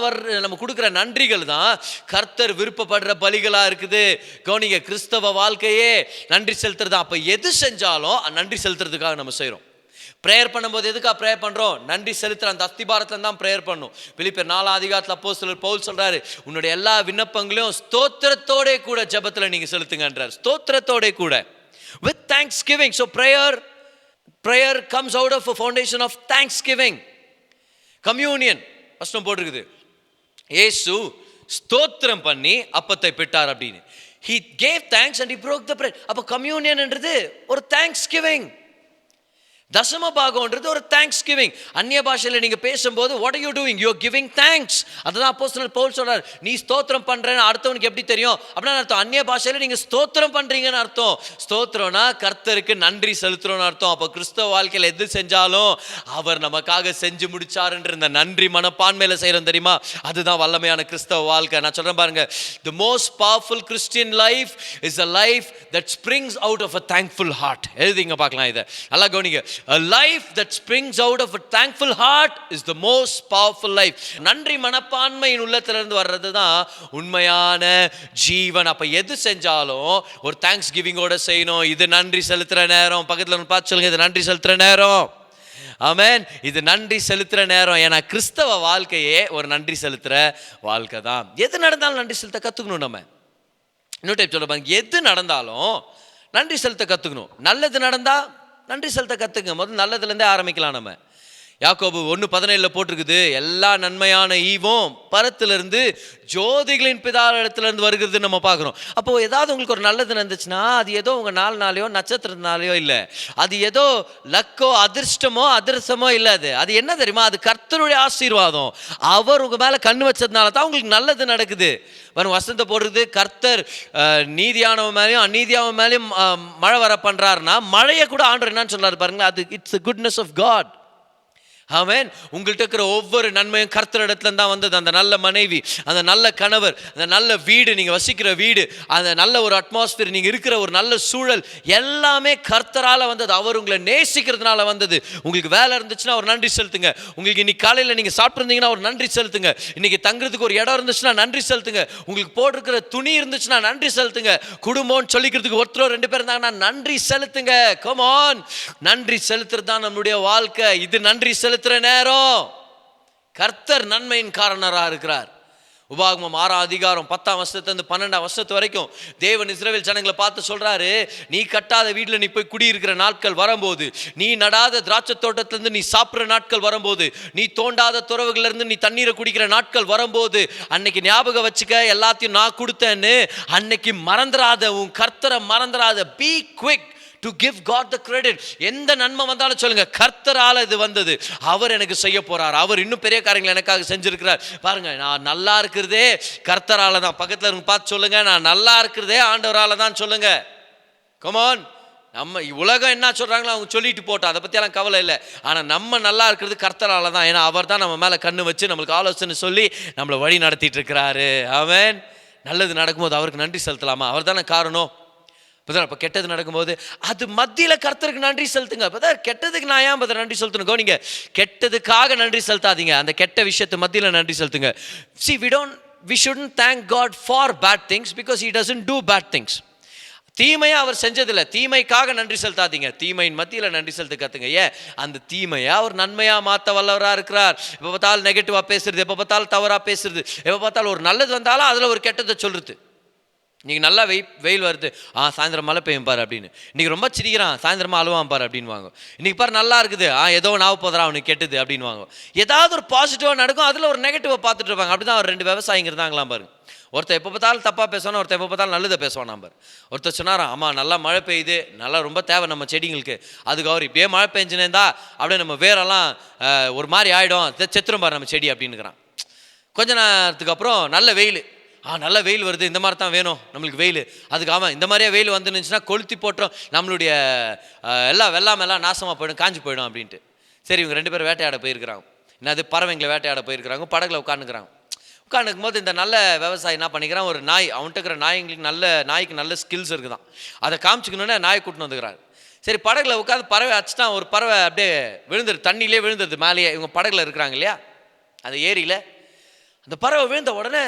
நம்ம கொடுக்குற நன்றிகள் தான் கர்த்தர் விருப்பப்படுற பலிகளாக இருக்குது. கவனிங்க, கிறிஸ்தவ வாழ்க்கையே நன்றி செலுத்துறது தான். அப்போ எது செஞ்சாலும் நன்றி செலுத்துறதுக்காக நம்ம செய்கிறோம். ப்ரேயர் பண்ணும்போது எதுக்காக ப்ரேயர் பண்ணுறோம்? நன்றி செலுத்துகிற அந்த அஸ்திபாரத்தில் தான் ப்ரேயர் பண்ணும். பிலிப்பியர் 4:10 அப்போஸ்தலர் பவுல் சொல்கிறாரு, உன்னுடைய எல்லா விண்ணப்பங்களையும் ஸ்தோத்திரத்தோட கூட ஜெபத்தில் நீங்கள் செலுத்துங்கன்றார். ஸ்தோத்திரத்தோட கூட, with thanksgiving. So prayer comes out of a foundation of thanksgiving. Communion ஃபஸ்ட்டும் போட்டிருக்குது, ஏசு ஸ்தோத்திரம் பண்ணி அப்பத்தை பெற்றார் அப்படின்னு. He gave thanks and he broke the bread. அப்போ கம்யூனியன்ன்றது ஒரு தேங்க்ஸ் கிவிங். தசம பாகம்ன்றது ஒரு தேங்க்ஸ் கிவிங். அந்நிய பாஷையில் நீங்கள் பேசும்போது what are you doing? You are giving thanks. அதுதான் அப்போஸ்தலர் பவுல் சொல்றார். நீ ஸ்தோத்திரம் பண்றேன்னு அடுத்தவனுக்கு எப்படி தெரியும் அப்படின்னு அர்த்தம். அந்நிய பாஷையில் நீங்கள் ஸ்தோத்திரம் பண்றீங்கன்னு அர்த்தம். ஸ்தோத்திரம்னா கர்த்தருக்கு நன்றி செலுத்துறோம்னு அர்த்தம். அப்போ கிறிஸ்தவ வாழ்க்கையில் எது செஞ்சாலும் அவர் நமக்காக செஞ்சு முடிச்சாருன்ற இந்த நன்றி மனப்பான்மையில செய்யறோம் தெரியுமா? அதுதான் வல்லமையான கிறிஸ்தவ வாழ்க்கை. நான் சொல்றேன் பாருங்க, the most powerful Christian life is a life that springs out of a thankful heart. எழுதிங்க பார்க்கலாம் இதை நல்லா கவனிங்க. A life that springs out of a thankful heart is the most powerful life. நன்றி மனப்பான்மையின் உள்ளத்திலிருந்து வர்றது தான் உண்மையான ஜீவன். அப்ப எது செஞ்சாலும் ஒரு தேங்க்ஸ் கிவிங்கோட செய்யணும். இது நன்றி செலுத்துற நேரம். பக்கத்துல பார்த்து சொல்லுங்க, இது நன்றி செலுத்துற நேரம். ஆமென். இது நன்றி செலுத்துற நேரம். ஏன்னா கிறிஸ்தவ வாழ்க்கையே ஒரு நன்றி செலுத்துற வாழ்க்கை தான். எது நடந்தாலும் நன்றி செலுத்த கத்துக்கணும். நம்ம இன்னொரு டைப் சொல்ல பாருங்க, எது நடந்தாலும் நன்றி செலுத்த கத்துக்கணும். நல்லது நடந்தா நன்றி செலுத்த கற்றுங்க. முதல்ல நல்லதுலேருந்தே ஆரம்பிக்கலாம். நம்ம யாக்கோபு 1:17 போட்டிருக்குது, எல்லா நன்மையான ஈவும் பரத்திலிருந்து ஜோதிகளின் பிதாவிடத்திலிருந்து வருகிறது நம்ம பார்க்குறோம். அப்போது ஏதாவது உங்களுக்கு ஒரு நல்லது நடந்துச்சுன்னா அது ஏதோ உங்கள் நாளையோ நட்சத்திரத்தினாலேயோ இல்லை, அது ஏதோ லக்கோ அதிர்ஷ்டமோ இல்லை. அது என்ன தெரியுமா? அது கர்த்தருடைய ஆசீர்வாதம். அவர் உங்கள் மேலே கண்ணு வச்சதுனால தான் உங்களுக்கு நல்லது நடக்குது. வரும் வசந்த போடுறது, கர்த்தர் நீதியானவன் மேலேயும் அநீதியானவன் மேலேயும் மழை வர பண்ணுறாருன்னா மழையை கூட ஆண்டவர் என்னன்னு சொல்றாரு பாருங்களா, அது it's the goodness of God. ஆமென். உங்கள்கிட்ட இருக்கிற ஒவ்வொரு நன்மையும் கர்த்தரிடத்துல தான் வந்தது. அந்த நல்ல மனைவி, அந்த நல்ல கணவர், அந்த நல்ல வீடு, நீங்க வசிக்கிற வீடு, அந்த நல்ல ஒரு அட்மாஸ்பியர், நீங்க இருக்கிற ஒரு நல்ல சூழல், எல்லாமே கர்த்தரால வந்தது. அவர் உங்களை நேசிக்கிறதுனால வந்தது. உங்களுக்கு வேலை இருந்துச்சுன்னா ஒரு நன்றி செலுத்துங்க. உங்களுக்கு இன்னைக்கு காலையில் நீங்க சாப்பிட்டுருந்தீங்கன்னா ஒரு நன்றி செலுத்துங்க. இன்னைக்கு தங்குறதுக்கு ஒரு இடம் இருந்துச்சுன்னா நன்றி செலுத்துங்க. உங்களுக்கு போட்டிருக்கிற துணி இருந்துச்சுன்னா நன்றி செலுத்துங்க. குடும்பம்னு சொல்லிக்கிறதுக்கு ஒருத்தரோ 2 பேர் இருந்தாங்கன்னா நன்றி செலுத்துங்க. கம் ஆன், நன்றி செலுத்துறது தான் நம்முடைய வாழ்க்கை. இது நன்றி செலுத்துற நேரம். கர்த்தர் நன்மையின் காரணரா இருக்கிறார். உபாகமம் 6ஆம் அதிகாரம் 10ஆம் வசனத்திலிருந்து 12ஆம் வசனத்து வரைக்கும் தேவன் இஸ்ரவேல் ஜனங்களை பார்த்து சொல்றாரு, நீ கட்டாத வீட்டில் நீ போய் குடியிருக்கிற நாட்கள் வரும்போது, நீ நடாத திராட்சை தோட்டத்திலிருந்து நீ சாப்பிட்ற நாட்கள் வரும்போது, நீ தோண்டாத துறவுகள்ல இருந்து நீ தண்ணீரை குடிக்கிற நாட்கள் வரும்போது, அன்னைக்கு ஞாபகம் வச்சுக்க, எல்லாத்தையும் நான் கொடுத்தேன்னு அன்னைக்கு மறந்துடாத, உன் கர்த்தரை மறந்துடாத. Be quick to give God the credit. எந்த நன்மை வந்தாலும் சொல்லுங்க, கர்த்தரால இது வந்தது, அவர் எனக்கு செய்ய போறார், அவர் இன்னும் பெரிய காரியங்களை எனக்காக செஞ்சிருக்கிறார். பாருங்க, நான் நல்லா இருக்கிறதே கர்த்தரால தான். பக்கத்துல இருந்து பார்த்து சொல்லுங்க, நான் நல்லா இருக்கிறதே ஆண்டவரால தான் சொல்லுங்க. come on. நம்ம உலகம் என்ன சொல்றாங்களோ அவங்க சொல்லிட்டு போட்டோம், அதை பற்றியெல்லாம் கவலை இல்லை. ஆனால் நம்ம நல்லா இருக்கிறது கர்த்தரால தான். ஏன்னா அவர் தான் நம்ம மேலே கண்ணு வச்சு நம்மளுக்கு ஆலோசனை சொல்லி நம்மளை வழி நடத்திட்டு இருக்கிறாரு. ஆமென். நல்லது நடக்கும்போது அவருக்கு நன்றி செலுத்தலாமா? அவர் தானே காரணம். இப்போ கெட்டது நடக்கும்போது அது மத்தியில் கர்த்தருக்கு நன்றி செலுத்துங்க. அப்போ கெட்டதுக்கு நான் ஏன் நன்றி செலுத்தணும்? நீங்க கெட்டதுக்காக நன்றி செலுத்தாதீங்க, அந்த கெட்ட விஷயத்து மத்தியில் நன்றி செலுத்துங்க. See, we shouldn't thank God for bad things because he doesn't do bad things. தீமையை அவர் செஞ்சதில்லை, தீமைக்காக நன்றி செலுத்தாதீங்க, தீமையின் மத்தியில் நன்றி செலுத்த கற்றுங்க. ஏன்? அந்த தீமையா ஒரு நன்மையாக மாற்ற வல்லவராக இருக்கிறார். எப்போ பார்த்தாலும் நெகட்டிவாக பேசுறது, எப்போ பார்த்தாலும் தவறாக பேசுறது, எப்போ பார்த்தாலும் ஒரு நல்லது வந்தாலும் அதில் ஒரு கெட்டதை சொல்கிறது. இன்றைக்கி நல்லா வெயில் வருது, சாயந்தரம் மழை பெய்யும் பாரு அப்படின்னு. இன்றைக்கி ரொம்ப சிரிக்கிறான், சாயந்தரமாக அழுவான் பாரு அப்படின்னு வாங்க. இன்றைக்கி பாரு நல்லா இருக்குது, ஏதோ நாவு போதுறா அவனுக்கு கெட்டுது அப்படின்னு வாங்க. ஏதாவது ஒரு பாசிட்டிவாக நடக்கும், அதில் ஒரு நெகட்டிவாக பார்த்துட்டு இருப்பாங்க. அப்படி தான் ஒரு 2 விவசாயிங்க இருந்தாங்களாம் பாருங்க. ஒருத்தர் எப்போ பார்த்தாலும் தப்பாக பேசுவானா, ஒருத்தர் எப்போ பார்த்தாலும் நல்லதை பேசுவான் நம்பர். ஒருத்தர் சொன்னாராம், ஆமாம் நல்லா மழை பெய்யுது, நல்லா ரொம்ப தேவை நம்ம செடிங்களுக்கு. அதுக்கு அவர் இப்படியே மழை பெஞ்சுனேந்தா அப்படியே நம்ம வேரெல்லாம் ஒரு மாதிரி ஆகிடும், செத்துரும் பாரு நம்ம செடி அப்படின்னுக்கிறான். கொஞ்ச நேரத்துக்கு அப்புறம் நல்ல வெயில், நல்ல வெயில் வருது, இந்த மாதிரி தான் வேணும் நம்மளுக்கு வெயில். அதுக்கு ஆமாம், இந்த மாதிரியே வெயில் வந்துருந்துச்சுன்னா கொளுத்தி போட்டுரும், நம்மளுடைய எல்லாம் வெள்ளாமெல்லாம் நாசமாக போயிடும், காஞ்சி போயிடும் அப்படின்ட்டு. சரி, இவங்க 2 பேரும் வேட்டையாட போயிருக்கிறாங்க. என்னது, பறவைங்களை வேட்டையாட போயிருக்கிறாங்க. படகுல உட்காந்துக்கிறாங்க. உட்காந்துக்கும் போது இந்த நல்ல விவசாயி என்ன பண்ணிக்கிறான், ஒரு நாய், அவன்கிட்ட இருக்கிற நாய்க்கு நல்ல ஸ்கில்ஸ் இருக்குதான், அதை காமிச்சிக்கணுன்னு நாய் கூட்டின்னு வந்துக்கிறாரு. சரி, படகுல உட்காந்து பறவை அடிச்சுட்டான். ஒரு பறவை அப்படியே விழுந்துருது, தண்ணியிலே விழுந்துருது மேலேயே. இவங்க படகுல இருக்கிறாங்க இல்லையா, அந்த ஏரியில். அந்த பறவை விழுந்த உடனே,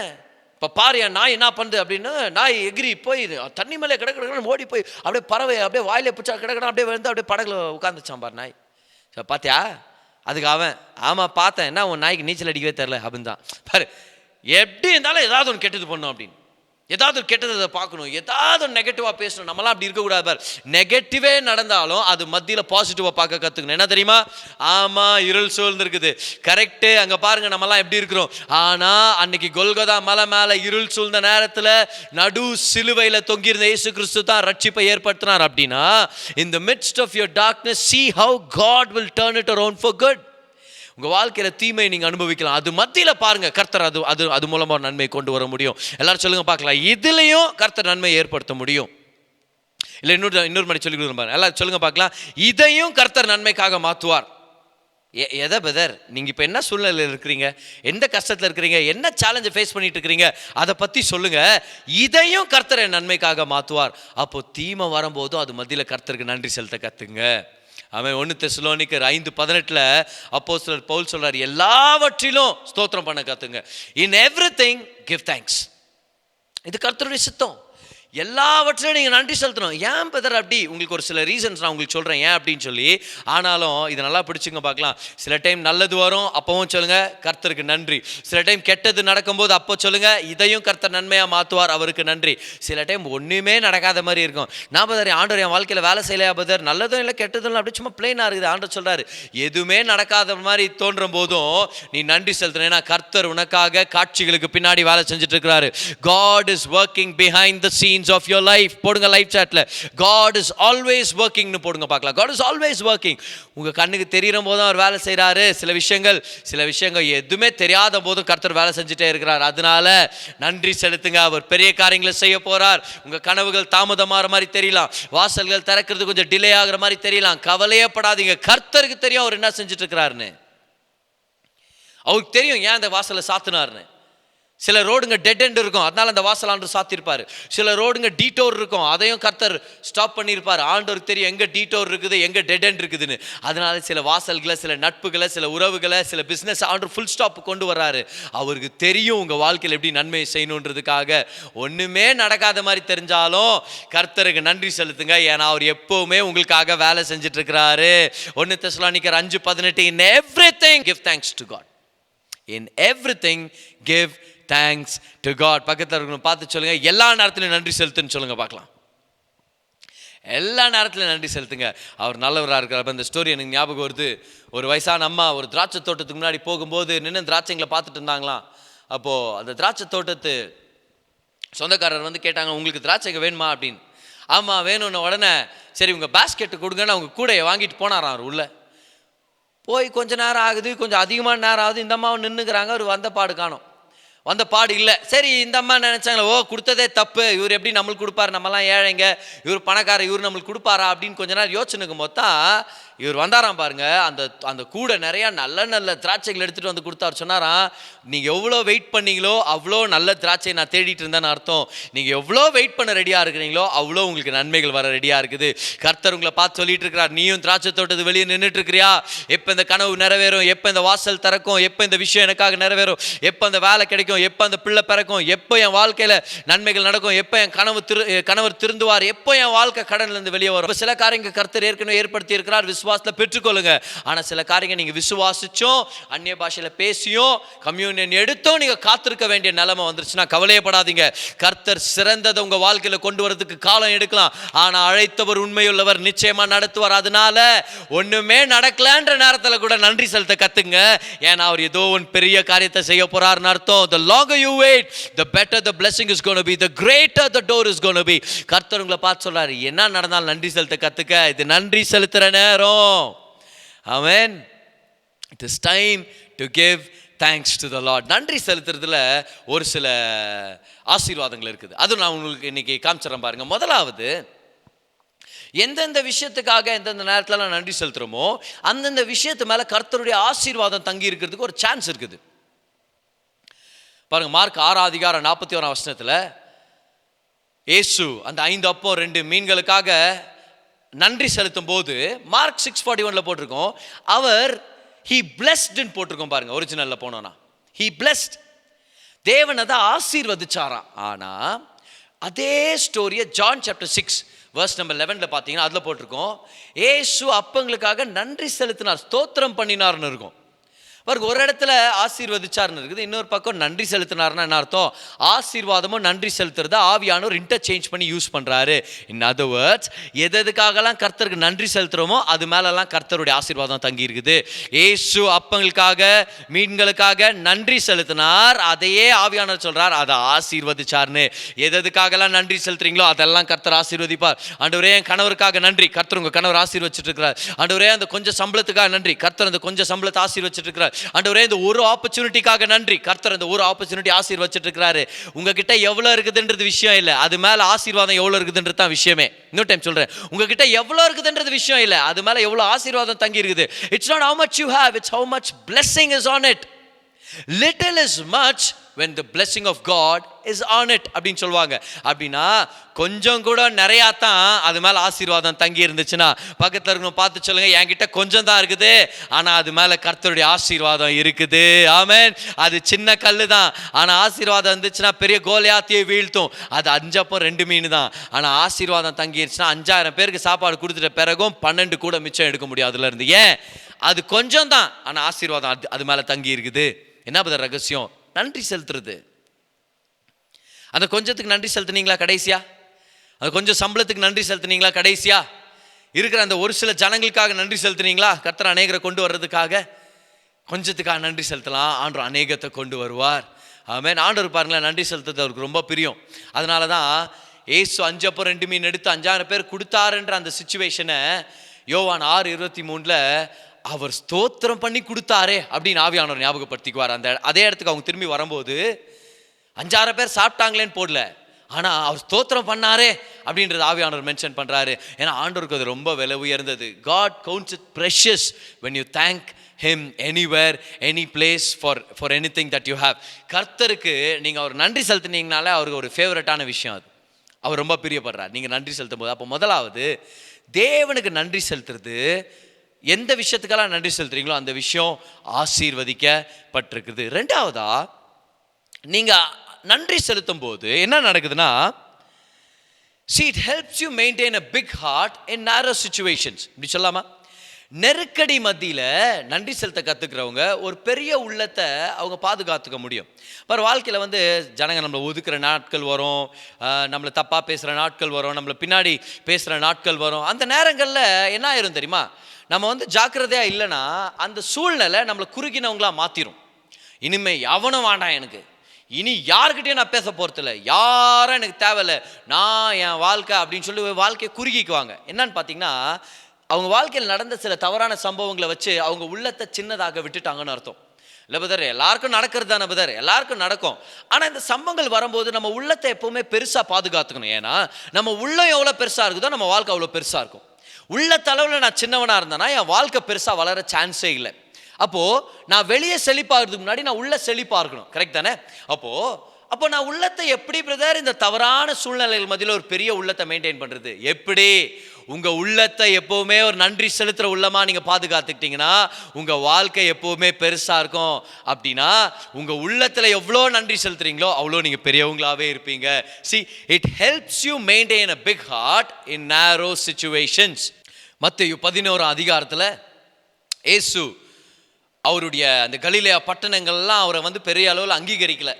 இப்போ பாரு என் நாய் என்ன பண்ணுது அப்படின்னு, நாய் எகிரி போய் தண்ணி மேலே கிடக்கிறன்னு ஓடி போய் அப்படியே பறவை அப்படியே வாயிலே பிடிச்சா கிடக்கணும், அப்படியே விழுந்து அப்படியே படகுல உட்காந்துச்சான் பாரு நாய். சரி, பார்த்தியா? அதுக்கு அவன், ஆமாம் பார்த்தேன், என்ன உன் நாய்க்கு நீச்சல் அடிக்கவே தெரில அப்படின்னு தான். பாரு, எப்படி இருந்தாலும் ஏதாவது ஒன்று கெட்டது பண்ணும் அப்படின்னு, ஏதாவது ஒரு கெட்டதை பார்க்கணும், ஏதாவது ஒரு நெகட்டிவாக பேசணும். நம்மளாம் அப்படி இருக்கக்கூடாது பார். நெகட்டிவே நடந்தாலும் அது மத்தியில் பாசிட்டிவாக பார்க்க கற்றுக்கணும். என்ன தெரியுமா? ஆமாம், இருள் சூழ்ந்துருக்குது, கரெக்டு, அங்கே பாருங்க நம்மலாம் எப்படி இருக்கிறோம். ஆனால் அன்னைக்கு கொல்கொதா மலை மேலே இருள் சூழ்ந்த நேரத்தில் நடு சிலுவையில் தொங்கியிருந்த இயேசு கிறிஸ்து தான் ரட்சிப்பை ஏற்படுத்தினார். அப்படின்னா in the midst of your darkness, see how God will turn it around for good. உங்கள் வாழ்க்கையில் தீமையை நீங்கள் அனுபவிக்கலாம், அது மத்தியில் பாருங்கள் கர்த்தர் அது மூலமாக ஒரு நன்மை கொண்டு வர முடியும். எல்லாரும் சொல்லுங்க பார்க்கலாம், இதுலேயும் கர்த்தர் நன்மை ஏற்படுத்த முடியும். இல்லை இன்னொரு மாதிரி சொல்லி கொடுக்குறேன், எல்லாரும் சொல்லுங்க பார்க்கலாம், இதையும் கர்த்தர் நன்மைக்காக மாற்றுவார். எதை பிரதர், நீங்கள் இப்போ என்ன சூழ்நிலையில் இருக்கிறீங்க, எந்த கஷ்டத்தில் இருக்கிறீங்க, என்ன சேலஞ்சை ஃபேஸ் பண்ணிட்டு இருக்கிறீங்க, அதை பற்றி சொல்லுங்கள். இதையும் கர்த்தர் நன்மைக்காக மாற்றுவார். அப்போது தீமை வரும்போதும் அது மத்தியில் கர்த்தருக்கு நன்றி செலுத்த கற்றுங்க. அவன் 1 தெசலோனிக்கர் 5:18 அப்போஸ்தலர் பவுல் சொல்றார், எல்லாவற்றிலும் ஸ்தோத்திரம் பண்ண கத்துங்க. இன் எவ்ரிதிங் கிவ் தேங்க்ஸ். இது கர்த்தருடைய சித்தம். எல்லாவற்றிலும் நீங்கள் நன்றி செலுத்தணும். ஏன் பிரதர் அப்படி? உங்களுக்கு ஒரு சில ரீசன்ஸ் நான் உங்களுக்கு சொல்கிறேன் ஏன் அப்படின்னு சொல்லி. ஆனாலும் இதை நல்லா பிடிச்சிங்க பார்க்கலாம். சில டைம் நல்லது வரும், அப்போவும் சொல்லுங்கள் கர்த்தருக்கு நன்றி. சில டைம் கெட்டது நடக்கும்போது அப்போ சொல்லுங்கள் இதையும் கர்த்தர் நன்மையாக மாற்றுவார், அவருக்கு நன்றி. சில டைம் ஒன்றுமே நடக்காத மாதிரி இருக்கும். நான் பதர் ஆண்டவர் என் வாழ்க்கையில் வேலை செய்யலையா பதர், நல்லதும் இல்லை கெட்டதும் இல்லை, அப்படி சும்மா பிளெயினாக இருக்குது. ஆண்டவர் சொல்கிறாரு, எதுவுமே நடக்காத மாதிரி தோன்றும் போதும் நீ நன்றி செலுத்தணும். ஏன்னா கர்த்தர் உனக்காக காட்சிகளுக்கு பின்னாடி வேலை செஞ்சுட்டு இருக்கிறாரு. God is working behind the scenes of your life. போடுங்க live சாட்ல, God is always working னு போடுங்க பார்க்கலாம். God is always working. உங்க கண்ணுக்கு தெரியுற போதும் அவர் வேலை செய்றாரு. சில விஷயங்கள் எதுவுமே தெரியாத போதும் கர்த்தர் வேலை செஞ்சுட்டே இருக்கிறார். அதனால நன்றி செலுத்துங்க. அவர் பெரிய காரியங்களை செய்ய போறார். உங்க கனவுகள் தாமதமாகிற மாதிரி தெரியலாம், வாசல்கள் திறக்கிறது கொஞ்சம் டிலே ஆகிற மாதிரி தெரியலாம். கவலையே படாதீங்க, கர்த்தருக்கு தெரியும் அவர் என்ன செஞ்சுட்டு இருக்கிறாருன்னு. அவருக்கு தெரியும் ஏன் அந்த வாசலை சாத்தினார்னு. சில ரோடுங்க டெட் எண்ட் இருக்கும், அதனால அந்த வாசல் ஆண்டவர் சாத்திருப்பார். சில ரோடுங்க டீட்டோர் இருக்கும், அதையும் கர்த்தர் ஸ்டாப் பண்ணியிருப்பார். ஆண்டவருக்கு தெரியும் எங்கே டீட்டோர் இருக்குது, எங்கே டெட் எண்ட் இருக்குதுன்னு. அதனால சில வாசல்களை, சில நட்புகளை, சில உறவுகளை, சில பிஸ்னஸ் ஆண்டவர் ஃபுல் ஸ்டாப் கொண்டு வர்றாரு. அவருக்கு தெரியும் உங்கள் வாழ்க்கையில் எப்படி நன்மை செய்யணுன்றதுக்காக. ஒன்றுமே நடக்காத மாதிரி தெரிஞ்சாலும் கர்த்தருக்கு நன்றி செலுத்துங்க, ஏன்னா அவர் எப்போவுமே உங்களுக்காக வேலை செஞ்சுட்டு இருக்கிறாரு. 1 தெசலோனிக்கர் 5:18 in everything give thanks to God. In everything give thanks to God. பக்கத்தில் இருக்கணும் பார்த்து சொல்லுங்க, எல்லா நேரத்திலும் நன்றி செலுத்துன்னு சொல்லுங்க பார்க்கலாம். எல்லா நேரத்திலும் நன்றி செலுத்துங்க, அவர் நல்லவராக இருக்கிறார். இந்த ஸ்டோரி எனக்கு ஞாபகம் வருது. ஒரு வயசான அம்மா ஒரு திராட்சை தோட்டத்துக்கு முன்னாடி போகும்போது நின்று திராட்சைங்களை பார்த்துட்டு இருந்தாங்களாம். அப்போது அந்த திராட்சை தோட்டத்து சொந்தக்காரர் வந்து கேட்டாங்க, உங்களுக்கு திராட்சைங்க வேணுமா அப்படின்னு. ஆமாம் வேணும்னு உடனே சரி உங்கள் பேஸ்கெட்டு கொடுங்கன்னு அவங்க கூடையை வாங்கிட்டு போனாராம். அவர் உள்ள போய் கொஞ்சம் நேரம் ஆகுது, கொஞ்சம் அதிகமான நேரம் ஆகுது. இந்த அம்மாவை நின்றுக்கிறாங்க, அவர் வந்த பாடு காணோம். வந்த பாடு இல்லை. சரி இந்த அம்மா நினச்சாங்களே, ஓ கொடுத்ததே தப்பு, இவர் எப்படி நம்மளுக்கு கொடுப்பார், நம்மலாம் ஏழைங்க, இவர் பணக்காரர், இவர் நம்மளுக்கு கொடுப்பாரா அப்படின்னு கொஞ்ச நேரம் யோசனைக்கும் போது தான் இவர் வந்தாராம் பாருங்க. அந்த கூடை நிறையா நல்ல நல்ல திராட்சைகள் எடுத்துகிட்டு வந்து கொடுத்தாரு. சொன்னாராம், நீங்கள் எவ்வளோ வெயிட் பண்ணீங்களோ அவ்வளோ நல்ல திராட்சை நான் தேடிட்டு இருந்தேன்னு அர்த்தம். நீங்கள் எவ்வளோ வெயிட் பண்ண ரெடியாக இருக்கிறீங்களோ அவ்வளோ உங்களுக்கு நன்மைகள் வர ரெடியாக இருக்குது. கர்த்தர் உங்களை பார்த்து சொல்லிட்டு இருக்கிறார், நீயும் திராட்சை தோட்டத்து வெளியே நின்றுட்டு இருக்கிறியா? எப்போ இந்த கனவு நிறைவேறும், எப்போ இந்த வாசல் திறக்கும், எப்போ இந்த விஷயம் எனக்காக நிறைவேறும், எப்போ அந்த வேலை கிடைக்கும், எப்போ அந்த பிள்ளை பிறக்கும், எப்போ என் வாழ்க்கையில் நன்மைகள் நடக்கும், எப்போ என் கணவர் திருந்துவார், எப்போ என் வாழ்க்கை கடன்லேருந்து வெளியே வரும். சில காரியங்கள் கர்த்தர் ஏற்கனவே ஏற்படுத்தி இருக்கிறார், விசுவாசத்தில் பெற்றுக்கொள்ளுங்க. ஆனால் சில காரியங்கள் நீங்கள் விசுவாசிச்சும் அந்நிய பாஷையில் பேசியும் கம்யூனியன் எடுத்தும் நீங்கள் காத்திருக்க வேண்டிய நிலைமை வந்துருச்சுன்னா கவலையப்படாதீங்க. கர்த்தர் சிறந்ததை உங்கள் வாழ்க்கையில் கொண்டு வரதுக்கு காலம் எடுக்கலாம், ஆனால் அழைத்தவர் உண்மையுள்ளவர், நிச்சயமாக நடத்துவார். அதனால ஒன்றுமே நடக்கலன்ற நேரத்தில் கூட நன்றி செலுத்த கற்றுங்க, ஏன்னா அவர் ஏதோ ஒன்று பெரிய காரியத்தை செய்ய போறாருன்னு அர்த்தம். The longer you wait, the better the blessing is going to be, the greater the door is going to be. கர்த்தர் உங்களை பார்த்து சொல்றாரு, என்ன நடந்தாலும் நன்றி செலுத்த கற்றுக்க, இது நன்றி செலுத்துகிற நேரம். ஆமென். It is time to give thanks to the Lord. நன்றி செலுத்துறதுல ஒரு சில ஆசீர்வாதங்கள் இருக்குது, அது நான் உங்களுக்கு இன்னைக்கு காமிச்சிடறேன் பாருங்க. முதலாவது, எந்தெந்த விஷயத்துக்காக எந்தெந்த நேரத்தில் நன்றி செலுத்துகிறோமோ அந்தந்த விஷயத்து மேலே கர்த்தருடைய ஆசீர்வாதம் தங்கி இருக்கிறதுக்கு ஒரு சான்ஸ் இருக்குது. பாருங்க, மார்க் 6:41 இயேசு அந்த 5 அப்பம் 2 மீன்களுக்காக நன்றி செலுத்தும் போது மார்க் 6:41 போட்டிருக்கோம், அவர் he blessed போட்டிருக்கோம் பாருங்க. ஒரிஜினல்ல போனோம்னா he blessed, தேவன் அதை ஆசீர்வதிச்சாராம். ஆனா அதே ஸ்டோரியை ஜான் சாப்டர் 6 verse number 11 பார்த்தீங்கன்னா அதில் போட்டிருக்கோம், இயேசு அப்பங்களுக்காக நன்றி செலுத்தினார், ஸ்தோத்திரம் பண்ணினார்னு இருக்கும். பாருங்க, ஒரு இடத்துல ஆசீர்வதிச்சார்னு இருக்குது, இன்னொரு பக்கம் நன்றி செலுத்தினார்னா என்ன அர்த்தம்? ஆசீர்வாதமும் நன்றி செலுத்துறத ஆவியானவர் இன்டர்சேஞ்ச் பண்ணி யூஸ் பண்ணுறாரு. இன் அதர் வேர்ட்ஸ், எதுக்காகலாம் கர்த்தருக்கு நன்றி செலுத்துகிறோமோ அது மேலெல்லாம் கர்த்தருடைய ஆசீர்வாதம் தங்கி இருக்குது. ஏசு அப்பங்களுக்காக மீன்களுக்காக நன்றி செலுத்தினார், அதையே ஆவியானவர் சொல்கிறார் அதை ஆசீர்வதிச்சார்னு. எதுக்காகலாம் நன்றி செலுத்துறீங்களோ அதெல்லாம் கர்த்தர் ஆசீர்வதிப்பார். ஆண்டவரே என் கணவருக்காக நன்றி, கர்த்தர் உங்கள் கணவர் ஆசீர்வச்சிட்டு இருக்கிறார். ஆண்டவரே அந்த கொஞ்சம் சம்பளத்துக்காக நன்றி, கர்த்தர் அந்த கொஞ்சம் சம்பளத்தை ஆசீர்வச்சிட்டு இருக்கிறார். ஆண்டவரே இந்த ஒரு ஆப்பர்ச்சுனிட்டிக்காக நன்றி, கர்த்தர் இந்த ஒரு ஆப்பர்ச்சுனிட்டி ஆசீர்வச்சிட்டு இருக்கிறாரு. உங்ககிட்ட எவ்வளவு இருக்குதுன்றது விஷயம் இல்லை, அது மேல ஆசீர்வாதம் எவ்வளவு இருக்குதுன்றது தான் விஷயமே. இன்னொரு டைம் சொல்றேன், உங்ககிட்ட எவ்வளவு இருக்குதுன்றது விஷயம் இல்லை, அது மேல எவ்வளவு ஆசீர்வாதம் தங்கி இருக்குது. It's not how much you have, it's how much blessing is on it. Little is much when the blessing of God is on it அப்படின்னு சொல்லுவாங்க. அப்படின்னா கொஞ்சம் கூட நிறையா தான் அது மேலே ஆசீர்வாதம் தங்கி இருந்துச்சுன்னா பக்கத்தில் இருக்கணும் பார்த்து சொல்லுங்க, என்கிட்ட கொஞ்சம் தான் இருக்குது ஆனால் அது மேலே கர்த்தருடைய ஆசீர்வாதம் இருக்குது. ஆமென். அது சின்ன கல் தான், ஆனால் ஆசீர்வாதம் இருந்துச்சுன்னா பெரிய கோலியாத்தியை வீழ்த்தும். அது 5 அப்பம் 2 மீன் தான், ஆனால் ஆசீர்வாதம் தங்கிருச்சுன்னா 5000 பேருக்கு சாப்பாடு கொடுத்துட்ட பிறகும் 12 கூட மிச்சம் எடுக்க முடியும் அதுல இருந்து. ஏன்? அது கொஞ்சம் தான், ஆனால் ஆசீர்வாதம் அது மேலே தங்கி இருக்குது. என்ன பத ரகசியம்? நன்றி செலுத்துறது. அந்த கொஞ்சத்துக்கு நன்றி செலுத்துனீங்களா கடைசியா? அந்த கொஞ்சம் சம்பளத்துக்கு நன்றி செலுத்துனீங்களா கடைசியா? இருக்கிற அந்த ஒரு சில ஜனங்களுக்காக நன்றி செலுத்துனீங்களா? கர்த்தர் அநேகரை கொண்டு வர்றதுக்காக கொஞ்சத்துக்காக நன்றி செலுத்தலாம், ஆண்டவர் அநேகத்தை கொண்டு வருவார். ஆமென். ஆண்டவர் பாருங்களேன், நன்றி செலுத்துறது அவருக்கு ரொம்ப பிரியம். அதனால தான் ஏசு 5 அப்பம் 2 மீன் எடுத்து 5000 பேர் கொடுத்தாருன்ற அந்த சிச்சுவேஷனை யோவான் 6:23 அவர் ஸ்தோத்திரம் பண்ணி கொடுத்தாரே அப்படின்னு ஆவியானவர் ஞாபகப்படுத்திக்குவார். அதே இடத்துக்கு அவங்க திரும்பி வரும்போது 5000 பேர் சாப்பிட்டாங்களேன்னு போடல, ஆனால் அவர் ஸ்தோத்திரம் பண்ணாரே அப்படின்றது ஆவியானவர் மென்ஷன் பண்ணுறாரு. ஏன்னா ஆண்டவருக்கு அது ரொம்ப விலை உயர்ந்தது. God counts it precious when you thank him anywhere, any place, for anything that you have. கர்த்தருக்கு நீங்கள் அவர் நன்றி செலுத்தினீங்கனாலே அவருக்கு ஒரு ஃபேவரட்டான விஷயம் அது. அவர் ரொம்ப பிரியப்படுறார் நீங்கள் நன்றி செலுத்தும் போது. அப்போ முதலாவது தேவனுக்கு நன்றி செலுத்துறது, எந்த விஷயத்துக்கெல்லாம் நன்றி செலுத்துறீங்களோ அந்த விஷயம் ஆசீர்வதிக்கப்பட்டிருக்குது. ரெண்டாவதா, நீங்கள் நன்றி செலுத்தும் போது என்ன நடக்குதுன்னா, see, it helps you maintain a big heart in narrow situations. இப்படி சொல்லாமா? நெருக்கடி மத்தியில் நன்றி செலுத்த கற்றுக்கிறவங்க ஒரு பெரிய உள்ளத்தை அவங்க பாதுகாத்துக்க முடியும். இப்போ வாழ்க்கையில் ஜனங்க நம்மளை ஒதுக்குற நாட்கள் வரும், நம்மளை தப்பாக பேசுகிற நாட்கள் வரும், நம்மளை பின்னாடி பேசுகிற நாட்கள் வரும். அந்த நேரங்களில் என்ன ஆயிரும் தெரியுமா, நம்ம ஜாக்கிரதையாக இல்லைன்னா அந்த சூழ்நிலை நம்மளை குறுகினவங்களாக மாற்றிடும். இனிமேல் எவனும் வேண்டாம் எனக்கு, இனி யாருக்கிட்டையும் நான் பேச போகிறதில்ல, யாரும் எனக்கு தேவையில்லை, நான் என் வாழ்க்கை அப்படின்னு சொல்லி வாழ்க்கையை குறுகிக்குவாங்க. என்னன்னு பார்த்தீங்கன்னா, அவங்க வாழ்க்கையில் நடந்த சில தவறான சம்பவங்களை வச்சு அவங்க உள்ளத்தை சின்னதாக விட்டுட்டாங்கன்னு அர்த்தம். இல்லை பதர், எல்லாருக்கும் நடக்கிறது தானே பதர், எல்லாருக்கும் நடக்கும். ஆனால் இந்த சம்பவங்கள் வரும்போது நம்ம உள்ளத்தை எப்போவுமே பெருசாக பாதுகாத்துக்கணும். ஏன்னா நம்ம உள்ளம் எவ்வளோ பெருசாக இருக்குதோ நம்ம வாழ்க்கை அவ்வளோ பெருசாக இருக்கும். உள்ள தளவில் நான் சின்னவனாக இருந்தேன்னா என் வாழ்க்கை பெருசாக வளர சான்ஸே இல்லை. அப்போது நான் வெளியே செழிப்பாகிறதுக்கு முன்னாடி நான் உள்ள செழிப்பாக இருக்கணும். கரெக்ட் தானே? அப்போ நான் உள்ளத்தை எப்படி பிரதர் இந்த தவறான சூழ்நிலைகள் மத்தியில் ஒரு பெரிய உள்ளத்தை மெயின்டைன் பண்ணுறது எப்படி? உங்கள் உள்ளத்தை எப்போவுமே ஒரு நன்றி செலுத்துகிற உள்ளமாக நீங்கள் பாதுகாத்துக்கிட்டிங்கன்னா உங்கள் வாழ்க்கை எப்போவுமே பெருசாக இருக்கும். அப்படின்னா உங்கள் உள்ளத்தில் எவ்வளோ நன்றி செலுத்துறீங்களோ அவ்வளோ நீங்கள் பெரியவங்களாகவே இருப்பீங்க. See, it helps you maintain a big heart in narrow situations. மத்தேயு 11 அதிகாரத்தில் இயேசு அவருடைய அந்த கலிலேயா பட்டணங்கள்லாம் அவரை பெரிய அளவில் அங்கீகரிக்கலை.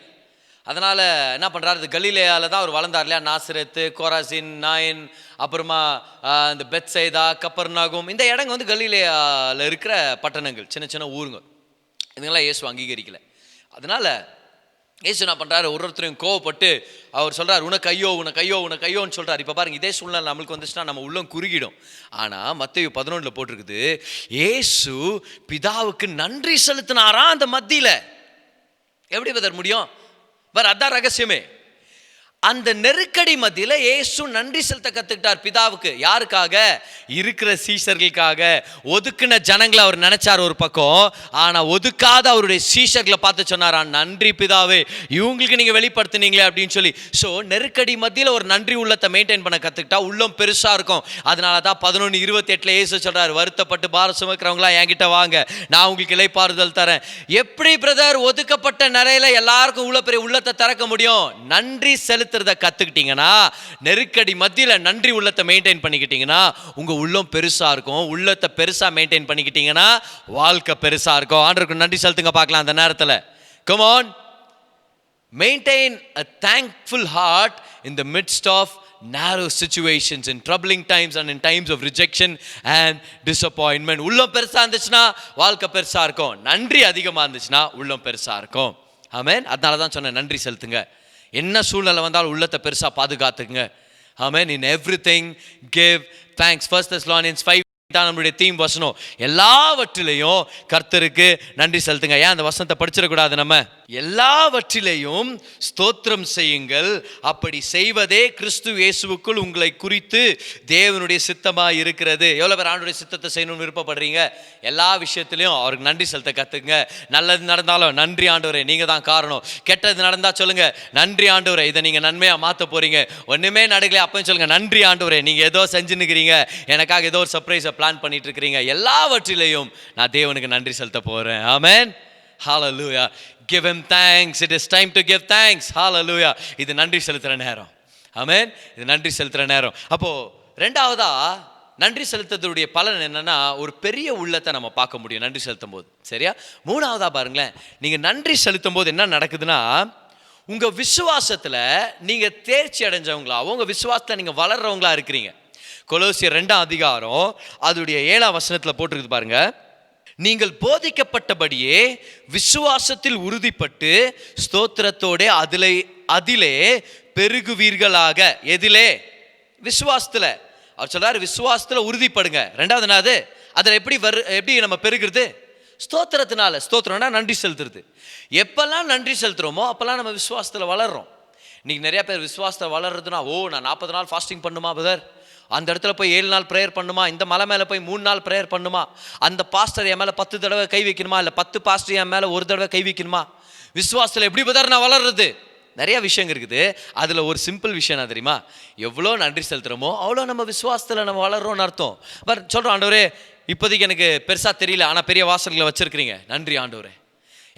அதனால் என்ன பண்ணுறாரு, கலிலேயாவில் தான் அவர் வளர்ந்தார் இல்லையா? நாசரேத்து, கோராசின், நாயின், அப்புறமா இந்த பெத்சைதா, கப்பர்நாகும், இந்த இடங்க கலிலேயாவில் இருக்கிற பட்டணங்கள், சின்ன சின்ன ஊருங்க. இதுங்கெல்லாம் இயேசு அங்கீகரிக்கலை. அதனால் இயேசு என்ன பண்ணுறாரு, ஒருத்தரையும் கோவப்பட்டு அவர் சொல்கிறார், உனக்கு ஐயோ உனக்கு ஐயோ உனக்கு ஐயோன்னு சொல்கிறார். இப்போ பாருங்கள், இதே சூழ்நிலை நம்மளுக்கு வந்துச்சுன்னா நம்ம உள்ளம் குறுகிடும். ஆனால் மத்தேயு 11 போட்டிருக்குது, இயேசு பிதாவுக்கு நன்றி செலுத்தினாரா அந்த மத்தியில். எப்படி பதர் முடியும்? அதான் ரகசியமே. அந்த நெருக்கடி மத்தியில் இயேசு நன்றி செலுத்த கற்றுக்கிட்டார் பிதாவுக்கு. யாருக்காக? இருக்கிற சீஷர்களுக்காக. ஒதுக்குன ஜனங்களை அவர் நினைச்சார் ஒரு பக்கம், ஆனால் ஒதுக்காத அவருடைய சீஷர்களை பார்த்து சொன்னாரா, நன்றி பிதாவே, இவங்களுக்கு நீங்கள் வெளிப்படுத்தினீங்களே அப்படின்னு சொல்லி. ஸோ நெருக்கடி மத்தியில் ஒரு நன்றி உள்ளத்தை மெயின்டைன் பண்ண கற்றுக்கிட்டா உள்ளம் பெருசாக இருக்கும். அதனால தான் 11:28 இயேசு சொல்கிறார், வருத்தப்பட்டு பாரம் சுமக்கிறவங்களா என்கிட்ட வாங்க, நான் உங்களுக்கு இளைப்பாறுதல் தரேன். எப்படி பிரதர் ஒதுக்கப்பட்ட நிறையில எல்லாருக்கும் உள்ள பெரிய உள்ளத்தை திறக்க முடியும்? நன்றி செலுத்த கத்துக்கிட்டீங்கன்னா, நெருக்கடி மத்தியில நன்றி உள்ளத்தை மெயின்டைன் பண்ணிக்கிட்டீங்கன்னா உங்க உள்ளம் பெருசா இருக்கும். உள்ளத்தை பெருசா மெயின்டைன் பண்ணிக்கிட்டீங்கன்னா வாழ்க்கை பெருசா இருக்கும். ஆண்டவருக்கு நன்றி செலுத்துங்க பார்க்கலாம் அந்த நேரத்தில். Come on, maintain a thankful heart in the midst of narrow situations, in troubling times and in times of rejection and disappointment. உள்ளம் பெருசா இருந்துச்சுன்னா வாழ்க்கை பெருசா இருக்கும். நன்றி அதிகமா இருந்துச்சுன்னா உள்ளம் பெருசா இருக்கும். ஆமென். அதனால தான் சொன்னேன், நன்றி செலுத்துங்க. என்ன சூழ்நிலை வந்தாலும் உள்ளத்தை பெருசாக பாதுகாத்துக்குங்க. ஆமென். இன் எவ்ரிதிங் கிவ் தேங்க்ஸ். 1 Thessalonians 5 தான் நம்மளுடைய தீம் வசனம். எல்லாவற்றிலையும் கர்த்தருக்கு நன்றி செலுத்துங்க. ஏன் அந்த வசனத்தை படிச்சிடக்கூடாது? நம்ம எல்லாவற்றிலையும் ஸ்தோத்திரம் செய்யுங்கள், அப்படி செய்வதே கிறிஸ்து இயேசுவுக்குள் உங்களை குறித்து தேவனுடைய சித்தமாக இருக்கிறது. எவ்வளோ பேர் ஆண்டவருடைய சித்தத்தை செய்யணும்னு விருப்பப்படுறீங்க? எல்லா விஷயத்திலையும் அவருக்கு நன்றி செலுத்த கற்றுக்குங்க. நல்லது நடந்தாலும் நன்றி ஆண்டவரே, நீங்கள் தான் காரணம். கெட்டது நடந்தால் சொல்லுங்கள், நன்றி ஆண்டவரே, இதை நீங்கள் நன்மையாக மாற்ற போகிறீங்க. ஒன்றுமே நடக்கலையே அப்போ சொல்லுங்கள், நன்றி ஆண்டவரே, நீங்கள் ஏதோ செஞ்சுன்னுக்கிறீங்க, எனக்காக ஏதோ ஒரு சர்ப்ரைஸை பிளான் பண்ணிட்டு இருக்கிறீங்க. எல்லாவற்றிலையும் நான் தேவனுக்கு நன்றி செலுத்த போகிறேன். ஆமென். Hallelujah. Give him thanks. It is time to give thanks. Hallelujah. இது நன்றி செலுத்துற நேரம். ஆமென். இது நன்றி செலுத்துற நேரம். அப்போ ரெண்டாவதா நன்றி செலுத்துறதுடைய பலன் என்னன்னா, ஒரு பெரிய உள்ளத்தை நம்ம பார்க்க முடியும் நன்றி செலுத்தும் போது. சரியா? மூணாவதா பாருங்களேன், நீங்க நன்றி செலுத்தும் போது என்ன நடக்குதுன்னா, உங்க விசுவாசத்துல நீங்க தேர்ச்சி அடைஞ்சவங்களா, உங்க விசுவாசத்துல நீங்க வளர்றவங்களா இருக்கிறீங்க. கொலோசியர் 2 அதிகாரம் அதோடைய 7 வசனத்துல போட்டிருக்கு பாருங்க, நீங்கள் போதிக்கப்பட்டபடியே விசுவாசத்தில் உறுதிப்பட்டு ஸ்தோத்திரத்தோட அதிலே பெருகுவீர்களாக. எதிலே? விசுவாசத்துல. அவர் சொல்றாரு, விசுவாசத்துல உறுதிப்படுங்க. ரெண்டாவது என்னது? அதில் எப்படி நம்ம பெருகிறது? ஸ்தோத்திரத்தினால. ஸ்தோத்திரம்னா நன்றி செலுத்துறது. எப்பெல்லாம் நன்றி செலுத்துறோமோ அப்பெல்லாம் நம்ம விசுவாசத்துல வளர்றோம். இன்னைக்கு நிறைய பேர் விசுவாசத்தை வளர்றதுனா, ஓ நான் 40 நாள் ஃபாஸ்டிங் பண்ணுமா பதர், அந்த இடத்துல போய் 7 நாள் ப்ரேயர் பண்ணுமா, இந்த மலை மேலே போய் 3 நாள் ப்ரேயர் பண்ணுமா, அந்த பாஸ்டர் என் மேலே 10 தடவை கை வைக்கணுமா, இல்லை 10 பாஸ்டர் என் மேலே ஒரு தடவை கை வைக்கணுமா, விசுவாசத்தில் எப்படி பதார் நான் வளர்றது, நிறைய விஷயங்கள் இருக்குது. அதில் ஒரு சிம்பிள் விஷயம் என்ன தெரியுமா, எவ்வளோ நன்றி செலுத்துகிறோமோ அவ்வளோ நம்ம விசுவாசத்தில் நம்ம வளர்றோம்னு அர்த்தம். பட் சொல்கிறோம், ஆண்டவரே இப்போதைக்கு எனக்கு பெருசாக தெரியல, ஆனால் பெரிய வாசல்களை வச்சுருக்கிறீங்க, நன்றி ஆண்டவரே.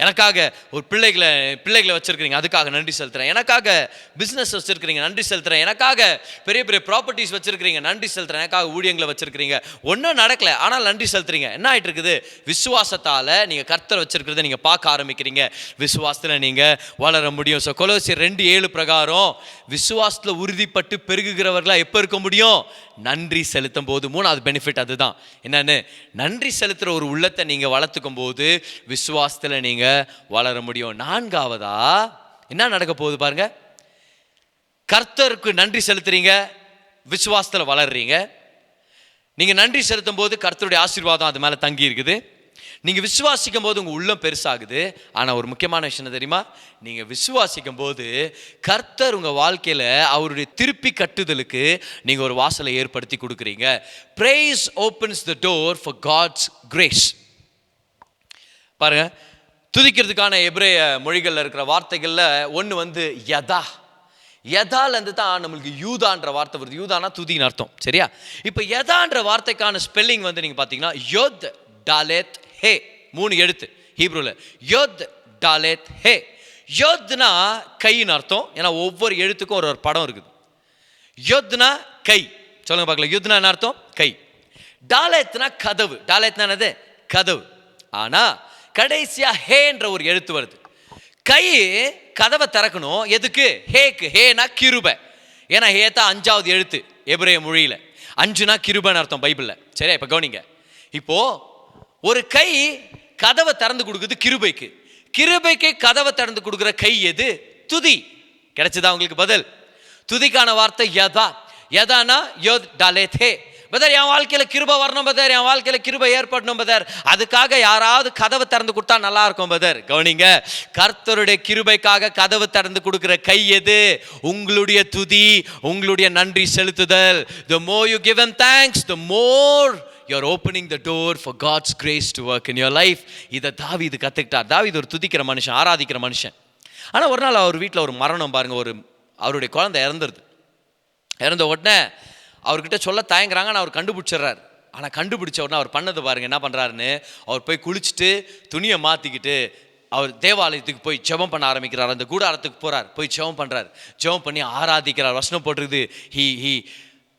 எனக்காக ஒரு பிள்ளைகளை வச்சுருக்கிறீங்க, அதுக்காக நன்றி செலுத்துகிறேன். எனக்காக பிஸ்னஸ் வச்சுருக்கிறீங்க, நன்றி செலுத்துகிறேன். எனக்காக பெரிய பெரிய ப்ராப்பர்ட்டிஸ் வச்சுருக்கிறீங்க, நன்றி செலுத்துகிறேன். எனக்காக ஊழியங்களை வச்சுருக்கிறீங்க, ஒன்றும் நடக்கலை ஆனால் நன்றி செலுத்துறீங்க. என்ன ஆகிட்டு இருக்குது, விசுவாசத்தால் நீங்கள் கர்த்தர் வச்சுருக்கிறத நீங்கள் பார்க்க ஆரம்பிக்கிறீங்க, விசுவாசத்தில் நீங்கள் வளர முடியும். ஸோ கொலோசியர் 2:7 பிரகாரம் விசுவாசத்தில் உறுதிப்பட்டு பெருகுகிறவர்களாக எப்போ இருக்க முடியும், நன்றி செலுத்தும் போது. 3வது பெனிஃபிட் அதுதான். என்னன்னு, நன்றி செலுத்துகிற ஒரு உள்ளத்தை நீங்கள் வளர்த்துக்கும் போது விசுவாசத்தில் நீங்கள் வளர முடியும். 4வதா என்ன நடக்க போகுது பாருங்க, கர்த்தருக்கு நன்றி செலுத்துறீங்க, விசுவாசத்தில் வளர்றீங்க. நீங்கள் நன்றி செலுத்தும் போது கர்த்தருடைய ஆசீர்வாதம் அது மேலே தங்கி இருக்குது. நீங்கள் விசுவாசிக்கும் போது உங்கள் உள்ளம் பெருசாகுது. ஆனால் ஒரு முக்கியமான விஷயம் தெரியுமா, நீங்கள் விசுவாசிக்கும் போது கர்த்தர் உங்கள் வாழ்க்கையில் அவருடைய திருப்பி கட்டுதலுக்கு நீங்கள் ஒரு வாசலை ஏற்படுத்தி கொடுக்குறீங்க. Praise opens the door for God's grace. பாருங்க, துதிக்கிறதுக்கான எபிரேய மொழிகளில் இருக்கிற வார்த்தைகளில் ஒன்று வந்து யதா. யதாலேருந்து தான் நம்மளுக்கு யூதான்ற வார்த்தை வருது. யூதானா துதின்னு அர்த்தம், சரியா? இப்போ யதான்ற வார்த்தைக்கான ஸ்பெல்லிங் வந்து நீங்கள் பார்த்தீங்கன்னா யோத் டாலேத் ஹே, 3 எழுத்து ஹீப்ரூல, யோத் டாலேத் ஹே. யோத்னா கைன்னு அர்த்தம், ஏன்னா ஒவ்வொரு எழுத்துக்கும் ஒரு படம் இருக்குது. யோத்னா கை, சொல்லுங்க பார்க்கல, யோத்னா என்ன அர்த்தம், கை. டாலேத்னா கதவு, டாலேத்னா என்னது, கதவு. ஆனால் கடைசியா ஹேன்ற ஒரு எழுத்து வருது. கை கதவை திறக்கணும், எதுக்கு, ஹேக்கு. ஹேனா கிருபை, ஏன்னா ஹே தான் 5வது எழுத்து எபிரேய மொழியில். 5னா கிருபைன்னு அர்த்தம் பைபிளில், சரியா? இப்போ கவனிங்க, இப்போ ஒரு கை கதவை திறந்து கொடுக்குது கிருபைக்கு. கிருபைக்கு கதவை திறந்து கொடுக்குற கை எது, துதி. கிடைச்சதா உங்களுக்கு பதில்? துதிக்கான வார்த்தை யதா. யதானா யோத் டாலேத் ஹே. பதர், என் வாழ்க்கையில் கிருபை வரணும் பதர், என் வாழ்க்கையில் கிருபை ஏற்படணும் பதர், அதுக்காக யாராவது கதவை திறந்து கொடுத்தா நல்லா இருக்கும் பதர். கவனிங்க, கர்த்தருடைய கிருபைக்காக கதவு திறந்து கொடுக்கிற கை எது, உங்களுடைய துதி, உங்களுடைய நன்றி செலுத்துதல். The more you give him thanks, the more you're opening the door for God's grace to work in your life. இதை தாவீது கற்றுக்கிட்டார். தாவீது ஒரு துதிக்கிற மனுஷன், ஆராதிக்கிற மனுஷன். ஆனால் ஒரு நாள் அவர் வீட்டில் ஒரு மரணம் பாருங்க, அவருடைய குழந்தை இறந்த உடனே அவர்கிட்ட சொல்ல தயங்குறாங்க. ஆனால் அவர் கண்டுபிடிச்சிடுறாரு. ஆனால் கண்டுபிடிச்ச உடனே அவர் பண்ணது பாருங்க, என்ன பண்ணுறாருன்னு, அவர் போய் குளிச்சுட்டு துணியை மாற்றிக்கிட்டு அவர் தேவாலயத்துக்கு போய் ஜெபம் பண்ண ஆரம்பிக்கிறார். அந்த கூடாரத்துக்கு போகிறார், போய் ஜெபம் பண்ணுறார், ஜெபம் பண்ணி ஆராதிக்கிறார். வசனம் போட்டிருக்குது,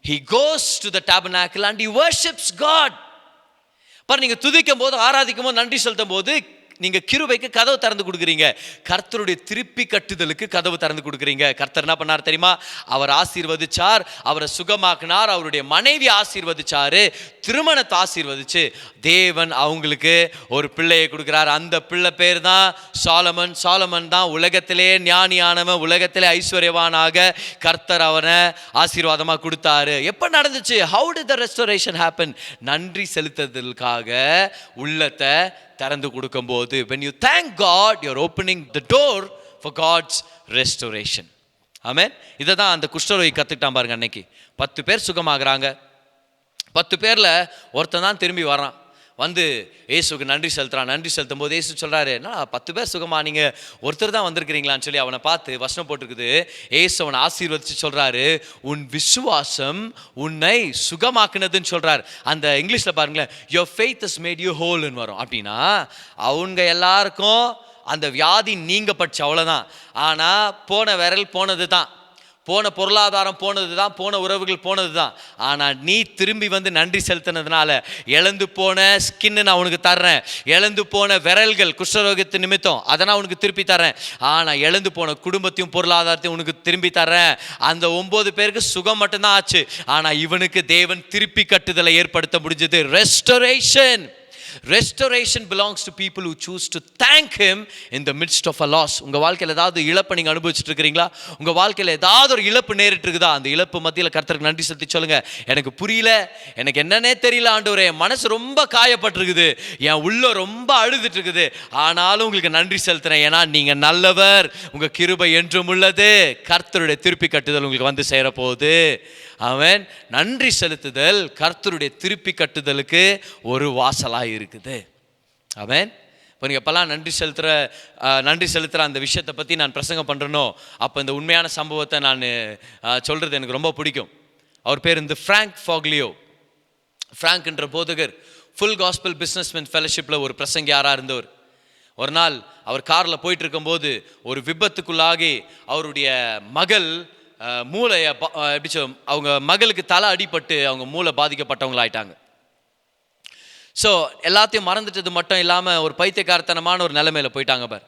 he goes to the tabernacle and he worships God. பாரு, நீங்கள் துதிக்கும் போது, ஆராதிக்கும் போது, நன்றி செலுத்தும் போது நீங்கள் கிருபைக்கு கதவு திறந்து கொடுக்குறீங்க, கர்த்தருடைய திருப்பி கட்டுதலுக்கு கதவு திறந்து கொடுக்குறீங்க. கர்த்தர் என்ன பண்ணார் தெரியுமா, அவர் ஆசீர்வதிச்சார், அவரை சுகமாக்கினார், அவருடைய மனைவி ஆசீர்வதிச்சாரு, திருமணத்தை ஆசீர்வதிச்சு தேவன் அவங்களுக்கு ஒரு பிள்ளையை கொடுக்குறார். அந்த பிள்ளை பேர் தான் சாலமன். சாலமன் தான் உலகத்திலே ஞானியானவன், உலகத்திலே ஐஸ்வர்யவானாக கர்த்தர் அவனை ஆசீர்வாதமாக கொடுத்தாரு. எப்போ நடந்துச்சு? How did the restoration happen? நன்றி செலுத்துதலுக்காக உள்ளத்தை திறந்து கொடுக்கும் போது. when you thank God, you're opening the door for God's restoration. ஆமென். இதை தான் அந்த குஷ்டரோகி கற்றுக்கிட்டான் பாருங்க. அன்னைக்கு 10 பேர் சுகமாகறாங்க. 10 பேரில் ஒருத்தன் தான் திரும்பி வரான், வந்து ஏசுக்கு நன்றி செலுத்துறான். நன்றி செலுத்தும் போது ஏசு சொல்கிறாரு, நான் 10 பேர் சுகமா, நீங்கள் ஒருத்தர் தான் வந்திருக்கிறீங்களான்னு சொல்லி அவனை பார்த்து வசனம் போட்டிருக்குது. ஏசு அவனை ஆசீர்வதிச்சு சொல்கிறாரு, உன் விசுவாசம் உன்னை சுகமாக்குனதுன்னு சொல்கிறார். அந்த இங்கிலீஷில் பாருங்களேன், your faith has made you wholeன்னு வரும். அப்படின்னா அவங்க எல்லாருக்கும் அந்த வியாதி நீங்க பட்ச, அவ்வளோதான். ஆனால் போன விரல் போனது தான், போன பொருளாதாரம் போனது தான், போன உறவுகள் போனது தான். ஆனால் நீ திரும்பி வந்து நன்றி செலுத்தினதுனால இழந்து போன ஸ்கின்னு நான் உனக்கு தர்றேன், இழந்து போன விரல்கள் குஷ்டரோகத்து நிமித்தம் அதை நான் உனக்கு திருப்பி தர்றேன், ஆனால் இழந்து போன குடும்பத்தையும் பொருளாதாரத்தையும் உனக்கு திரும்பி தர்றேன். அந்த 9 பேருக்கு சுகம் மட்டும்தான் ஆச்சு, ஆனால் இவனுக்கு தேவன் திருப்பி கட்டுதலை ஏற்படுத்த முடிஞ்சது. Restoration belongs to people who choose to thank him in the midst of a loss. உங்க வாழ்க்கையில் ஏதாவது இழப்பை நீங்க அனுபவிச்சுட்டு இருக்கிறீங்களா? உங்க வாழ்க்கையில் ஏதாவது ஒரு இழப்பு நேரிட்டு இருக்குதா? அந்த இழப்பு மத்தியில் கர்த்தருக்கு நன்றி செலுத்தி சொல்லுங்க, எனக்கு புரியல, எனக்கு என்னன்னே தெரியல ஆண்டவரே, என் மனசு ரொம்ப காயப்பட்டிருக்குது, என் உள்ள ரொம்ப அழுதுட்டு இருக்குது, ஆனாலும் உங்களுக்கு நன்றி செலுத்துறேன், ஏன்னா நீங்க நல்லவர், உங்க கிருபை என்றும் உள்ளது. கர்த்தருடைய திருப்பி கட்டுதல் உங்களுக்கு வந்து சேர போகுது. அவன் நன்றி செலுத்துதல் கர்த்தருடைய திருப்பி கட்டுதலுக்கு ஒரு வாசலாக இருக்குது. அவன் இப்போ நீங்கள் எப்போல்லாம் நன்றி செலுத்துகிற அந்த விஷயத்தை பற்றி நான் பிரசங்கம் பண்ணுறனோ அப்போ இந்த உண்மையான சம்பவத்தை நான் சொல்கிறது எனக்கு ரொம்ப பிடிக்கும். அவர் பேர் இந்த ஃப்ராங்க் ஃபாக்லியோ. ஃப்ராங்க் என்ற போதகர் ஃபுல் காஸ்பல் பிஸ்னஸ்மேன் ஃபெலோஷிப்பில் ஒரு பிரசங்கியாராக இருந்தவர். ஒரு நாள் அவர் காரில் போயிட்டு இருக்கும்போது ஒரு விபத்துக்குள்ளாகி அவருடைய மகள் மூளையை அவங்க மகளுக்கு தலை அடிபட்டு அவங்க மூளை பாதிக்கப்பட்டவங்களாயிட்டாங்க. ஸோ எல்லாத்தையும் மறந்துட்டது மட்டும் இல்லாமல் ஒரு பைத்தியக்காரத்தனமான ஒரு நிலைமையில் போயிட்டாங்க பார்.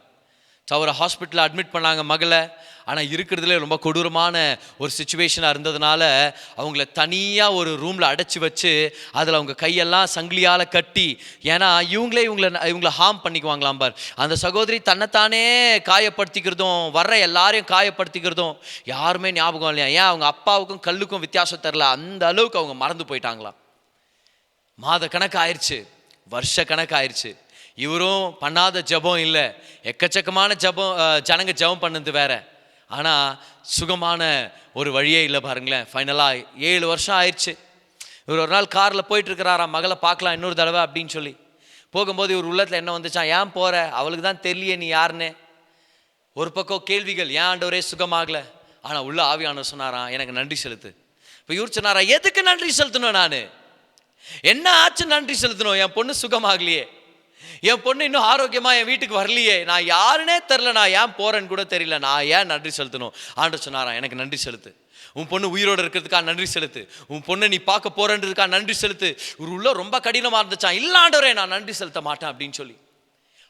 ஸோ அவரை ஹாஸ்பிட்டலில் அட்மிட் பண்ணாங்க மகளை. ஆனால் இருக்கிறதுலே ரொம்ப கொடூரமான ஒரு சுச்சுவேஷனாக இருந்ததுனால அவங்கள தனியாக ஒரு ரூமில் அடைச்சி வச்சு அதில் அவங்க கையெல்லாம் சங்கிலியால் கட்டி, ஏன்னா இவங்களை ஹார்ம் பண்ணிக்குவாங்களாம் பார். அந்த சகோதரி தன்னைத்தானே காயப்படுத்திக்கிறதும் வர்ற எல்லாரையும் காயப்படுத்திக்கிறதும் யாருமே ஞாபகம் இல்லையா. ஏன் அவங்க அப்பாவுக்கும் கல்லுக்கும் வித்தியாசம் தெரில, அந்த அளவுக்கு அவங்க மறந்து போயிட்டாங்களாம். மாத கணக்கு ஆயிடுச்சு, வருஷ கணக்கு ஆயிடுச்சு. இவரும் பண்ணாத ஜபம் இல்லை, எக்கச்சக்கமான ஜனங்க ஜபம் பண்ணது வேற. ஆனால் சுகமான ஒரு வழியே இல்லை பாருங்களேன். ஃபைனலாக 7 வருஷம் ஆயிடுச்சு. இவர் ஒரு நாள் காரில் போயிட்டு இருக்கிறாராம், மகளை பார்க்கலாம் இன்னொரு தடவை அப்படின்னு சொல்லி. போகும்போது இவர் உள்ளத்தில் என்ன வந்துச்சான், ஏன் போகிற, அவளுக்கு தான் தெரியலையே நீ யாருன்னு. ஒரு பக்கம் கேள்விகள், ஏன் ஆண்டவரே சுகமாகலை. ஆனால் உள்ள ஆவியானவர் சொன்னாராம், எனக்கு நன்றி செலுத்து. இப்போ இவர் சொன்னாரா, எதுக்கு நன்றி செலுத்தணும், நான் என்ன ஆச்சு நன்றி செலுத்தணும், என் பொண்ணு சுகமாகலையே, என் பொண்ணு இன்னும் ஆரோக்கியமா என் வீட்டுக்கு வரலையே, நான் யாருன்னே தெரில, நான் ஏன் போறேன்னு கூட தெரியல, நான் ஏன் நன்றி செலுத்தணும். ஆண்டவர் சொன்னாரா, எனக்கு நன்றி செலுத்து. உன் பொண்ணு உயிரோடு இருக்கிறதுக்காக நன்றி செலுத்து. உன் பொண்ணை நீ பார்க்க போறன்றதுக்காக நன்றி செலுத்து. ஒரு உள்ள ரொம்ப கடினமா இருந்துச்சான், இல்ல ஆண்டவரே நான் நன்றி செலுத்த மாட்டேன் அப்படின்னு சொல்லி.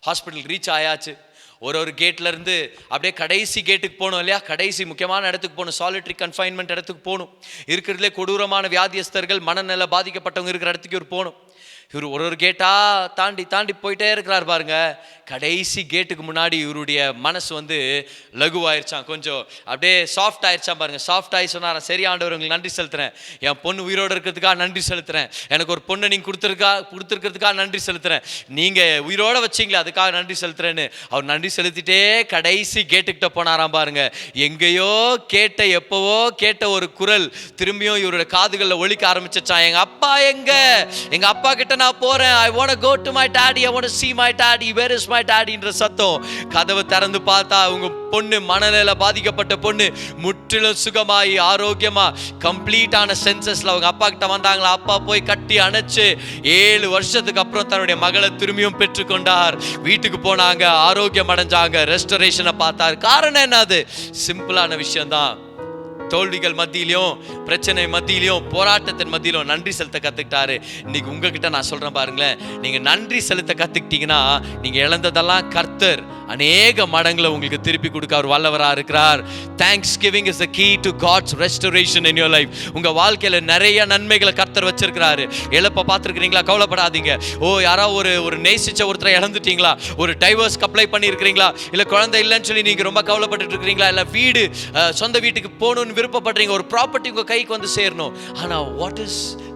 ஹாஸ்பிட்டல் ரீச் ஆயாச்சு. ஒரு கேட்ல இருந்து அப்படியே கடைசி கேட்டுக்கு போகணும் இல்லையா, கடைசி முக்கியமான இடத்துக்கு போகணும், சாலிட்டரி கன்ஃபைன்மெண்ட் இடத்துக்கு போகணும். இருக்கிறதுலே கொடூரமான வியாதியஸ்தர்கள் மனநல பாதிக்கப்பட்டவங்க இருக்கிற இடத்துக்கு இவர் போகணும். இவர் ஒரு கேட்டா தாண்டி போயிட்டே இருக்கிறார் பாருங்க. கடைசி கேட்டுக்கு முன்னாடி இவருடைய மனசு லகுவாயிருச்சான், கொஞ்சம் அப்படியே சாஃப்ட் ஆயிடுச்சான் பாருங்க. சாஃப்ட் ஆகி சொன்னாரன், சரி ஆண்டவர் உங்களுக்கு நன்றி செலுத்துறேன், என் பொண்ணு உயிரோடு இருக்கிறதுக்காக நன்றி செலுத்துறேன், எனக்கு ஒரு பொண்ணை நீங்கள் கொடுத்துருக்கிறதுக்காக நன்றி செலுத்துறேன், நீங்கள் உயிரோட வச்சிங்களே அதுக்காக நன்றி செலுத்துறேன்னு அவர் நன்றி செலுத்திட்டே கடைசி கேட்டுக்கிட்ட போனாராம் பாருங்க. எங்கேயோ எப்பவோ கேட்ட ஒரு குரல் திரும்பியும் இவருடைய காதுகளில் ஒலிக்க ஆரம்பிச்சான், எங்க அப்பா கிட்ட நான் போறேன், I want to go to my daddy, I want to see my daddy, where is my daddy என்ற சத்தம். கதவை திறந்து பார்த்தா உங்க பொண்ணு, மனநல பாதிக்கப்பட்ட பொண்ணு முற்றிலும் சுகமாயி ஆரோக்கியமா கம்ப்ளீட்டான சென்சஸ்ல அவங்க அப்பா கிட்ட வந்தாங்களா. அப்பா போய் கட்டி அணைச்சு 7 வருஷத்துக்கு அப்புறம் தன்னுடைய மகளை திரும்பியும் பெற்றுக்கொண்டார். வீட்டுக்கு போனாங்க, ஆரோக்கியம் அடைஞ்சாங்க, ரெஸ்டரேஷனை பார்த்தார். காரணம் என்னது, சிம்பிளான விஷயம்தான். தோல்விகள் மத்தியிலையும், பிரச்சனை மத்தியிலையும், போராட்டத்தின் மத்தியிலும் நன்றி செலுத்த கத்துக்கிட்டாரு. இன்னைக்கு உங்ககிட்ட நான் சொல்றேன் பாருங்களேன், நீங்க நன்றி செலுத்த கத்துக்கிட்டீங்கன்னா நீங்க இழந்ததெல்லாம் கர்த்தர் அநேக மடங்குல உங்களுக்கு திருப்பி கொடுக்க அவர் வல்லவரா இருக்கிறார். Thanksgiving is the key to God's restoration in your life. உங்க வாழ்க்கையில நிறைய நன்மைகளை கர்த்தர் வச்சிருக்கிறாரு. இழப்ப பார்த்துருக்கிறீங்களா, கவலைப்படாதீங்க. யாராவது ஒரு நேசிச்ச ஒருத்தரை இழந்துட்டீங்களா, ஒரு டைவர்ஸ்க்கு அப்ளை பண்ணியிருக்கிறீங்களா, இல்ல குழந்தை இல்லைன்னு சொல்லி நீங்க ரொம்ப கவலைப்பட்டு இருக்கிறீங்களா, இல்ல வீடு சொந்த வீட்டுக்கு போகணும்னு விருப்பப்படுறீங்க, ஒரு ப்ராப்பர்ட்டி உங்க கைக்கு சேரணும். ஆனா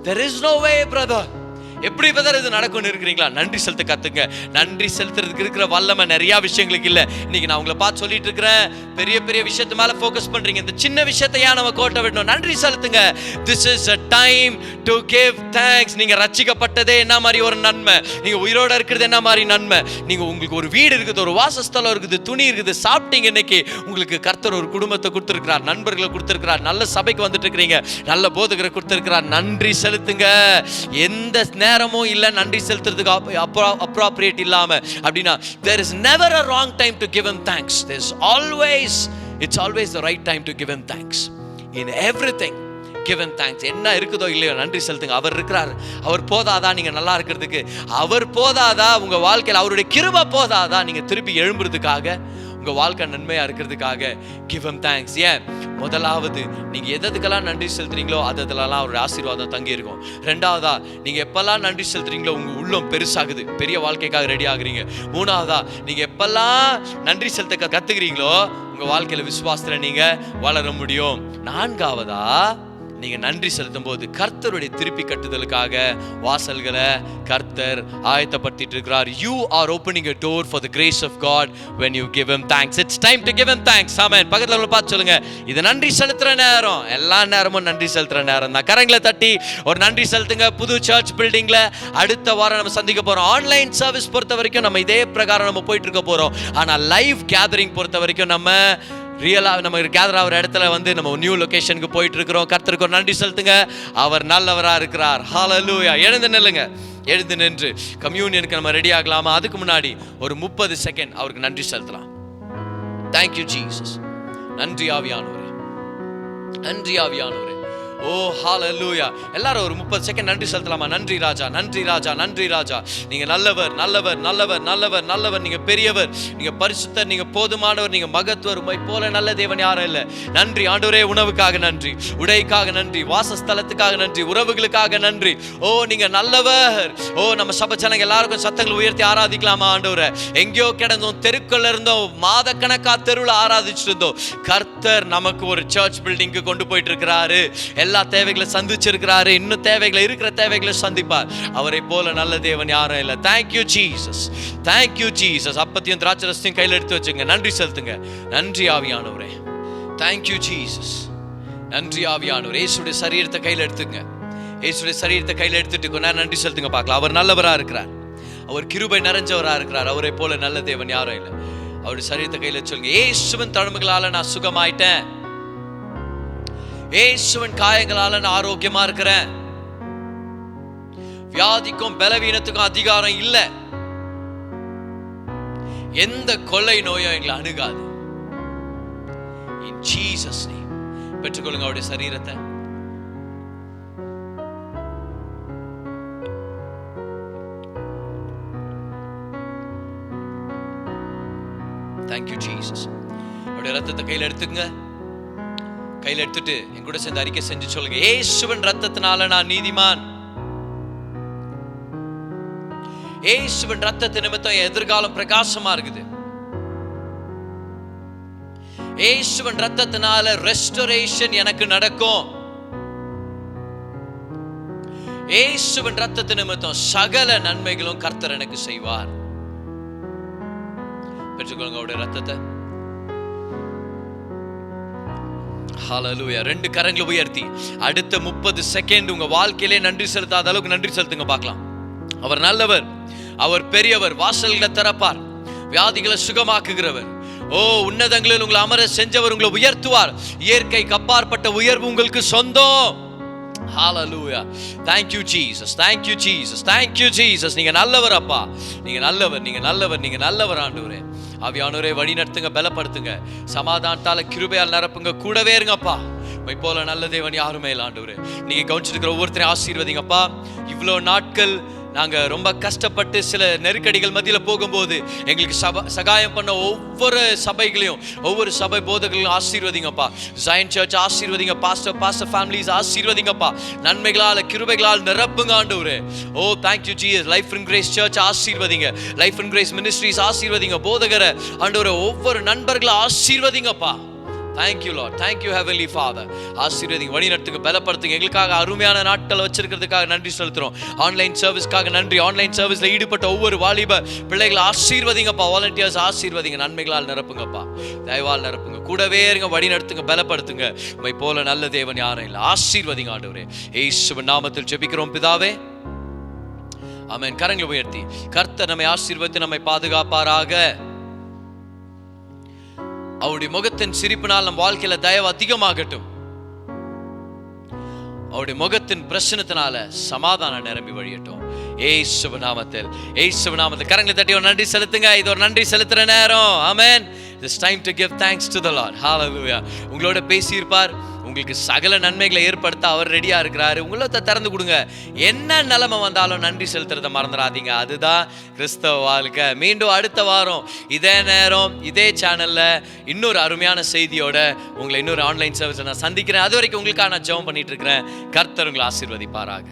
there is no way brother, எப்படி பிரதர் இது நடக்கும்னு இருக்கிறீங்களா, நன்றி செலுத்த கத்துங்க. நன்றி செலுத்துறதுக்கு இருக்கிற வல்லமை நிறைய விஷயங்களுக்கு இல்லை. இன்னைக்கு நான் உங்களை பார்த்து சொல்லிட்டு இருக்கிறேன், பெரிய பெரிய விஷயத்து மேல ஃபோக்கஸ் பண்றீங்க, இந்த சின்ன விஷயத்தை ஏன் நம்ம கோட்டை விடணும், நன்றி செலுத்துங்க. This is a time to give thanks. நீங்க ரட்சிக்கப்பட்டதே என்ன மாதிரி ஒரு நன்மை, நீங்க உயிரோட இருக்கிறது என்ன மாதிரி நன்மை, நீங்க உங்களுக்கு ஒரு வீடு இருக்குது, ஒரு வாசஸ்தலம் இருக்குது, துணி இருக்குது, சாப்பிட்டீங்க, இன்னைக்கு உங்களுக்கு கர்த்தர் ஒரு குடும்பத்தை கொடுத்திருக்கிறார், நண்பர்களை கொடுத்திருக்கிறார், நல்ல சபைக்கு வந்துட்டு இருக்கிறீங்க, நல்ல போதகரை கொடுத்திருக்கிறார். நன்றி செலுத்துங்க. எந்த நேரமும் இல்ல நன்றி செலுத்துறதுக்கு appropriate இல்லாம அப்படினா, there is never a wrong time to give him thanks. It's always the right time to give him thanks in everything. Give him thanks. என்ன இருக்குதோ இல்லையோ நன்றி செலுத்துங்க. அவர் இருக்கிறார். அவர் போதாதா நீங்க நல்லா இருக்கிறதுக்கு, அவர் போதாதா உங்க வாழ்க்கையில் அவருடைய கிருபை போதாதா நீங்க திருப்பி எழும்புறதுக்காக, உங்க வாழ்க்கை நன்மையா இருக்கிறதுக்காக give him thanks. ஏன், முதலாவது நீங்க எதுக்கெல்லாம் நன்றி செலுத்துறீங்களோ அதெல்லாம் அவருடைய ஆசீர்வாதம் தங்கி இருக்கும். ரெண்டாவதா, நீங்க எப்பெல்லாம் நன்றி செலுத்துறீங்களோ உங்க உள்ளம் பெருசாகுது, பெரிய வாழ்க்கைக்காக ரெடி ஆகுறீங்க. மூணாவதா, நீங்க எப்பெல்லாம் நன்றி செலுத்த கத்துக்கிறீங்களோ உங்க வாழ்க்கையில விசுவாசத்துல நீங்க வளர முடியும். நான்காவதா, நீங்க நன்றி செலுத்தும் போது கர்த்தருடைய திருப்பி கட்டுதலுக்காக வாசல்களை கர்த்தர் ஆயத்தப்படுத்திட்டு இருக்கிறார். You are opening a door for the grace of God when you give him thanks. It's time to give him thanks. Amen. பக்கத்துல உள்ள பார்த்து சொல்லுங்க, இது நன்றி செலுத்துற நேரம். எல்லா நேரமும் நன்றி செலுத்துற நேரம் தான். கரங்களை தட்டி ஒரு நன்றி செலுத்துங்க. புது சர்ச் பில்டிங்ல அடுத்த வாரம் நம்ம சந்திக்க போறோம். ஆன்லைன் சர்வீஸ் பொறுத்த வரைக்கும் நம்ம இதே பிரகாரம் நம்ம போயிட்டு இருக்க போறோம். ஆனா லைவ் கேதரிங் பொறுத்த வரைக்கும் நம்ம ரியலா நம்ம கேதர் ஆகிற இடத்துல நம்ம நியூ லொகேஷனுக்கு போயிட்டு இருக்கிறோம். கர்த்தருக்கு ஒரு நன்றி செலுத்துங்க. அவர் நல்லவரா இருக்கிறார். ஹல்லேலூயா. எழுந்து நில்லுங்க. எழுந்து நின்று கம்யூனியனுக்கு நம்ம ரெடி ஆகலாமா? அதுக்கு முன்னாடி ஒரு 30 செகண்ட் அவருக்கு நன்றி செலுத்தலாம். Thank you Jesus. நன்றி ஆவியானவரே, நன்றி ஆவியானவரே. ஓ ஹல்லேலூயா. எல்லாரும் ஒரு 30 செகண்ட் நன்றி செலுத்தலாமா? நன்றி ராஜா, நன்றி ராஜா, நன்றி ராஜா. நீங்க நல்லவர், நல்லவர், நல்லவர், நல்லவர், நல்லவர். நீங்க பெரியவர், நீங்க பரிசுத்தர், நீங்க போதுமானவர், நீங்க மகத்துவர். உம்மை போல நல்ல தேவன் யாரும் இல்லை. நன்றி ஆண்டவரே. உணவுக்காக நன்றி, உடைக்காக நன்றி, வாசஸ்தலத்துக்காக நன்றி, உறவுகளுக்காக நன்றி. ஓ நீங்க நல்லவர். ஓ நம்ம சபை ஜனங்க எல்லாருக்கும் சத்தங்களை உயர்த்தி ஆராதிக்கலாமா ஆண்டவரே? எங்கேயோ கிடந்தோம், தெருக்குள்ள இருந்தோம், மாதக்கணக்கா தெருவில் ஆராதிச்சுட்டு இருந்தோம். கர்த்தர் நமக்கு ஒரு சர்ச் பில்டிங்க்கு கொண்டு போயிட்டு இருக்கிறாரு. எல்லா தேவைகளை சந்திச்சிருக்கிறாரு. இன்னும் தேவைகளை இருக்கிற தேவைகளை சந்திப்பார். அவரை போல நல்ல தேவன் யாரும் இல்லை. Thank you Jesus, thank you Jesus. அப்பத்தையும் திராட்சரசத்தையும் கையில் எடுத்து வச்சுங்க. நன்றி செலுத்துங்க. நன்றி ஆவியானவரே. Thank you Jesus. நன்றி ஆவியானவரே. இயேசுடைய சரீரத்தை கையில் எடுத்துங்க. இயேசுடைய சரீரத்தை கையில் எடுத்துட்டு கொஞ்ச நன்றி செலுத்துங்க பார்க்கலாம். அவர் நல்லவரா இருக்கிறார். அவர் கிருபை நிறைஞ்சவரா இருக்கிறார். அவரை போல நல்ல தேவன் யாரும் இல்லை. அவருடைய சரீரத்தை கையில் சொல்லுங்க. இயேசுவின் தழும்புகளால நான் சுகமாயிட்டேன். இயேசுவின் காயங்களால நான் ஆரோக்கியமா இருக்கிறேன். வியாதிக்கும் பலவீனத்துக்கும் அதிகாரம் இல்லை. எந்த கொள்ளை நோயும் எங்களை அணுகாது. In Jesus name. பெற்றுக்கொள்ளுங்க அவருடைய சரீரத்தை. Thank you Jesus. அவருடைய ரத்தத்தை கையில் எடுத்துங்க. கையில் எடுத்துட்டு என் கூட சேர்ந்து அறிக்கை செஞ்சு சொல்லுங்க. இயேசுவின் ரத்தத்தினால நான் நீதிமான். இயேசுவின் ரத்தத்து நிமித்தம் என் எதிர்காலம் பிரகாசமா இருக்குது. இயேசுவின் ரத்தத்தினால ரெஸ்டோரேஷன் எனக்கு நடக்கும். இயேசுவின் ரத்தத்து நிமித்தம் சகல நன்மைகளும் கர்த்தர் எனக்கு செய்வார். பெற்றுக்கொள்ளுங்க அவருடைய ரத்தத்தை. ஹல்லேலூயா. 2 கரங்களை உயர்த்தி அடுத்த 30 செகண்ட் உங்க வாழ்க்கையிலே நன்றி செலுத்தாத அளவுக்கு நன்றி செலுத்துங்க பார்க்கலாம். அவர் நல்லவர், அவர் பெரியவர், வாசல்களை திறப்பார், வியாதிகளை சுகமாக்குகிறவர். ஓ உன்னதங்களில் உங்களை அமர செஞ்சவர், உங்களை உயர்த்துவார். இயற்கை கப்பாற்பட்ட உயர்வு உங்களுக்கு சொந்தம். Hallelujah. Thank you Jesus. Thank you Jesus. Thank you Jesus. நீங்க நல்லவர் அப்பா. நீங்க நல்லவர், நீங்க நல்லவர், நீங்க நல்லவர் ஆண்டவரே. ஆவியானவரே வழி நடத்துங்க, பலப்படுத்துங்க, சமாதானத்தால கிருபையால் நிரப்புங்க. கூடவே இருங்கப்பா. உம்மை போல நல்ல தேவன் யாருமே இல்லை ஆண்டவரே. நீங்க கவனிச்சிட்டு இருக்கிற ஒவ்வொருத்தரையும் ஆசீர்வதிங்கப்பா. இவ்வளோ நாட்கள் நாங்க ரொம்ப கஷ்டப்பட்டு சில நெருக்கடிகள் மத்தியில போகும்போது எங்களுக்கு சகாயம் பண்ண ஒவ்வொரு சபைகளையும், ஒவ்வொரு சபை போதகர்களையும் ஆசீர்வதிங்கப்பா. ஜாயின் சர்ச் ஆசீர்வதிங்க. பாஸ்டர் ஃபேமிலிஸ் ஆசீர்வதிங்கப்பா. நன்மைகளால் கிருபைகளால் நிரப்புங்க ஆண்டவரே. Oh thank you Jesus. Life in grace church ஆசீர்வதிங்க. லைஃப் இன் கிரேஸ் மினிஸ்ட்ரிஸ் ஆசீர்வதிங்க. போதகரை ஆண்டவரே, ஒவ்வொரு நண்பர்களை ஆசீர்வதிங்கப்பா. Thank you Lord. Thank you Heavenly Father. ஆசீர்வதிங்க, வழி நடத்துங்க, பலப்படுத்துங்க. எங்களுக்காக அருமையான நாட்கள் வச்சிருக்கிறதுக்காக நன்றி செலுத்துறோம். ஆன்லைன் சர்வீஸ்க்காக நன்றி. ஆன்லைன் சர்வீஸ்ல ஈடுபட்ட ஒவ்வொரு வாலிப பிள்ளைகளை ஆசீர்வதிங்கப்பா. வாலண்டியர்ஸ் ஆசீர்வதிங்க. நன்மைகளால் நிரப்புங்கப்பா, தயவால் நிரப்புங்க. கூடவே இருங்க, வழி நடத்துங்க, பலப்படுத்துங்க. உம்மை போல நல்ல தேவன் யாரும் இல்லை. ஆசீர்வதிங்க ஆண்டவரே. இயேசுவின் நாமத்தில் ஜெபிக்கிறோம் பிதாவே. ஆமென். கரங்களை உயர்த்தி கர்த்தர் நம்மை ஆசீர்வதித்து நம்மை பாதுகாப்பாராக. அவருடைய முகத்தின் சிரிப்பினால் நம் வாழ்க்கையில தயவு அதிகமாகட்டும். அவருடைய முகத்தின் பிரசன்னத்தினால சமாதானம் நிரம்பி வழியட்டும். இயேசுவின் நாமத்தில், இயேசுவின் நாமத்தில் கரங்களை தட்டி ஒரு நன்றி செலுத்துங்க. இது ஒரு நன்றி செலுத்துற நேரம். ஆமென். It's time to give thanks to the Lord. Hallelujah. உங்களோட பேசியிருப்பார். உங்களுக்கு சகல நன்மைகளை ஏற்படுத்த அவர் ரெடியா இருக்கிறாரு. உங்களத்தை திறந்து கொடுங்க. என்ன நிலைமை வந்தாலும் நன்றி செலுத்துறத மறந்துடாதீங்க. அதுதான் கிறிஸ்தவ வாழ்க்கை. மீண்டும் அடுத்த வாரம் இதே நேரம் இதே சேனல்ல இன்னொரு அருமையான செய்தியோட உங்களை இன்னொரு ஆன்லைன் சர்வீஸ் நான் சந்திக்கிறேன். அது வரைக்கும் உங்களுக்காக நான் ஜெபம் பண்ணிட்டு இருக்கிறேன். கர்த்தர் உங்களை ஆசீர்வதிப்பாராக.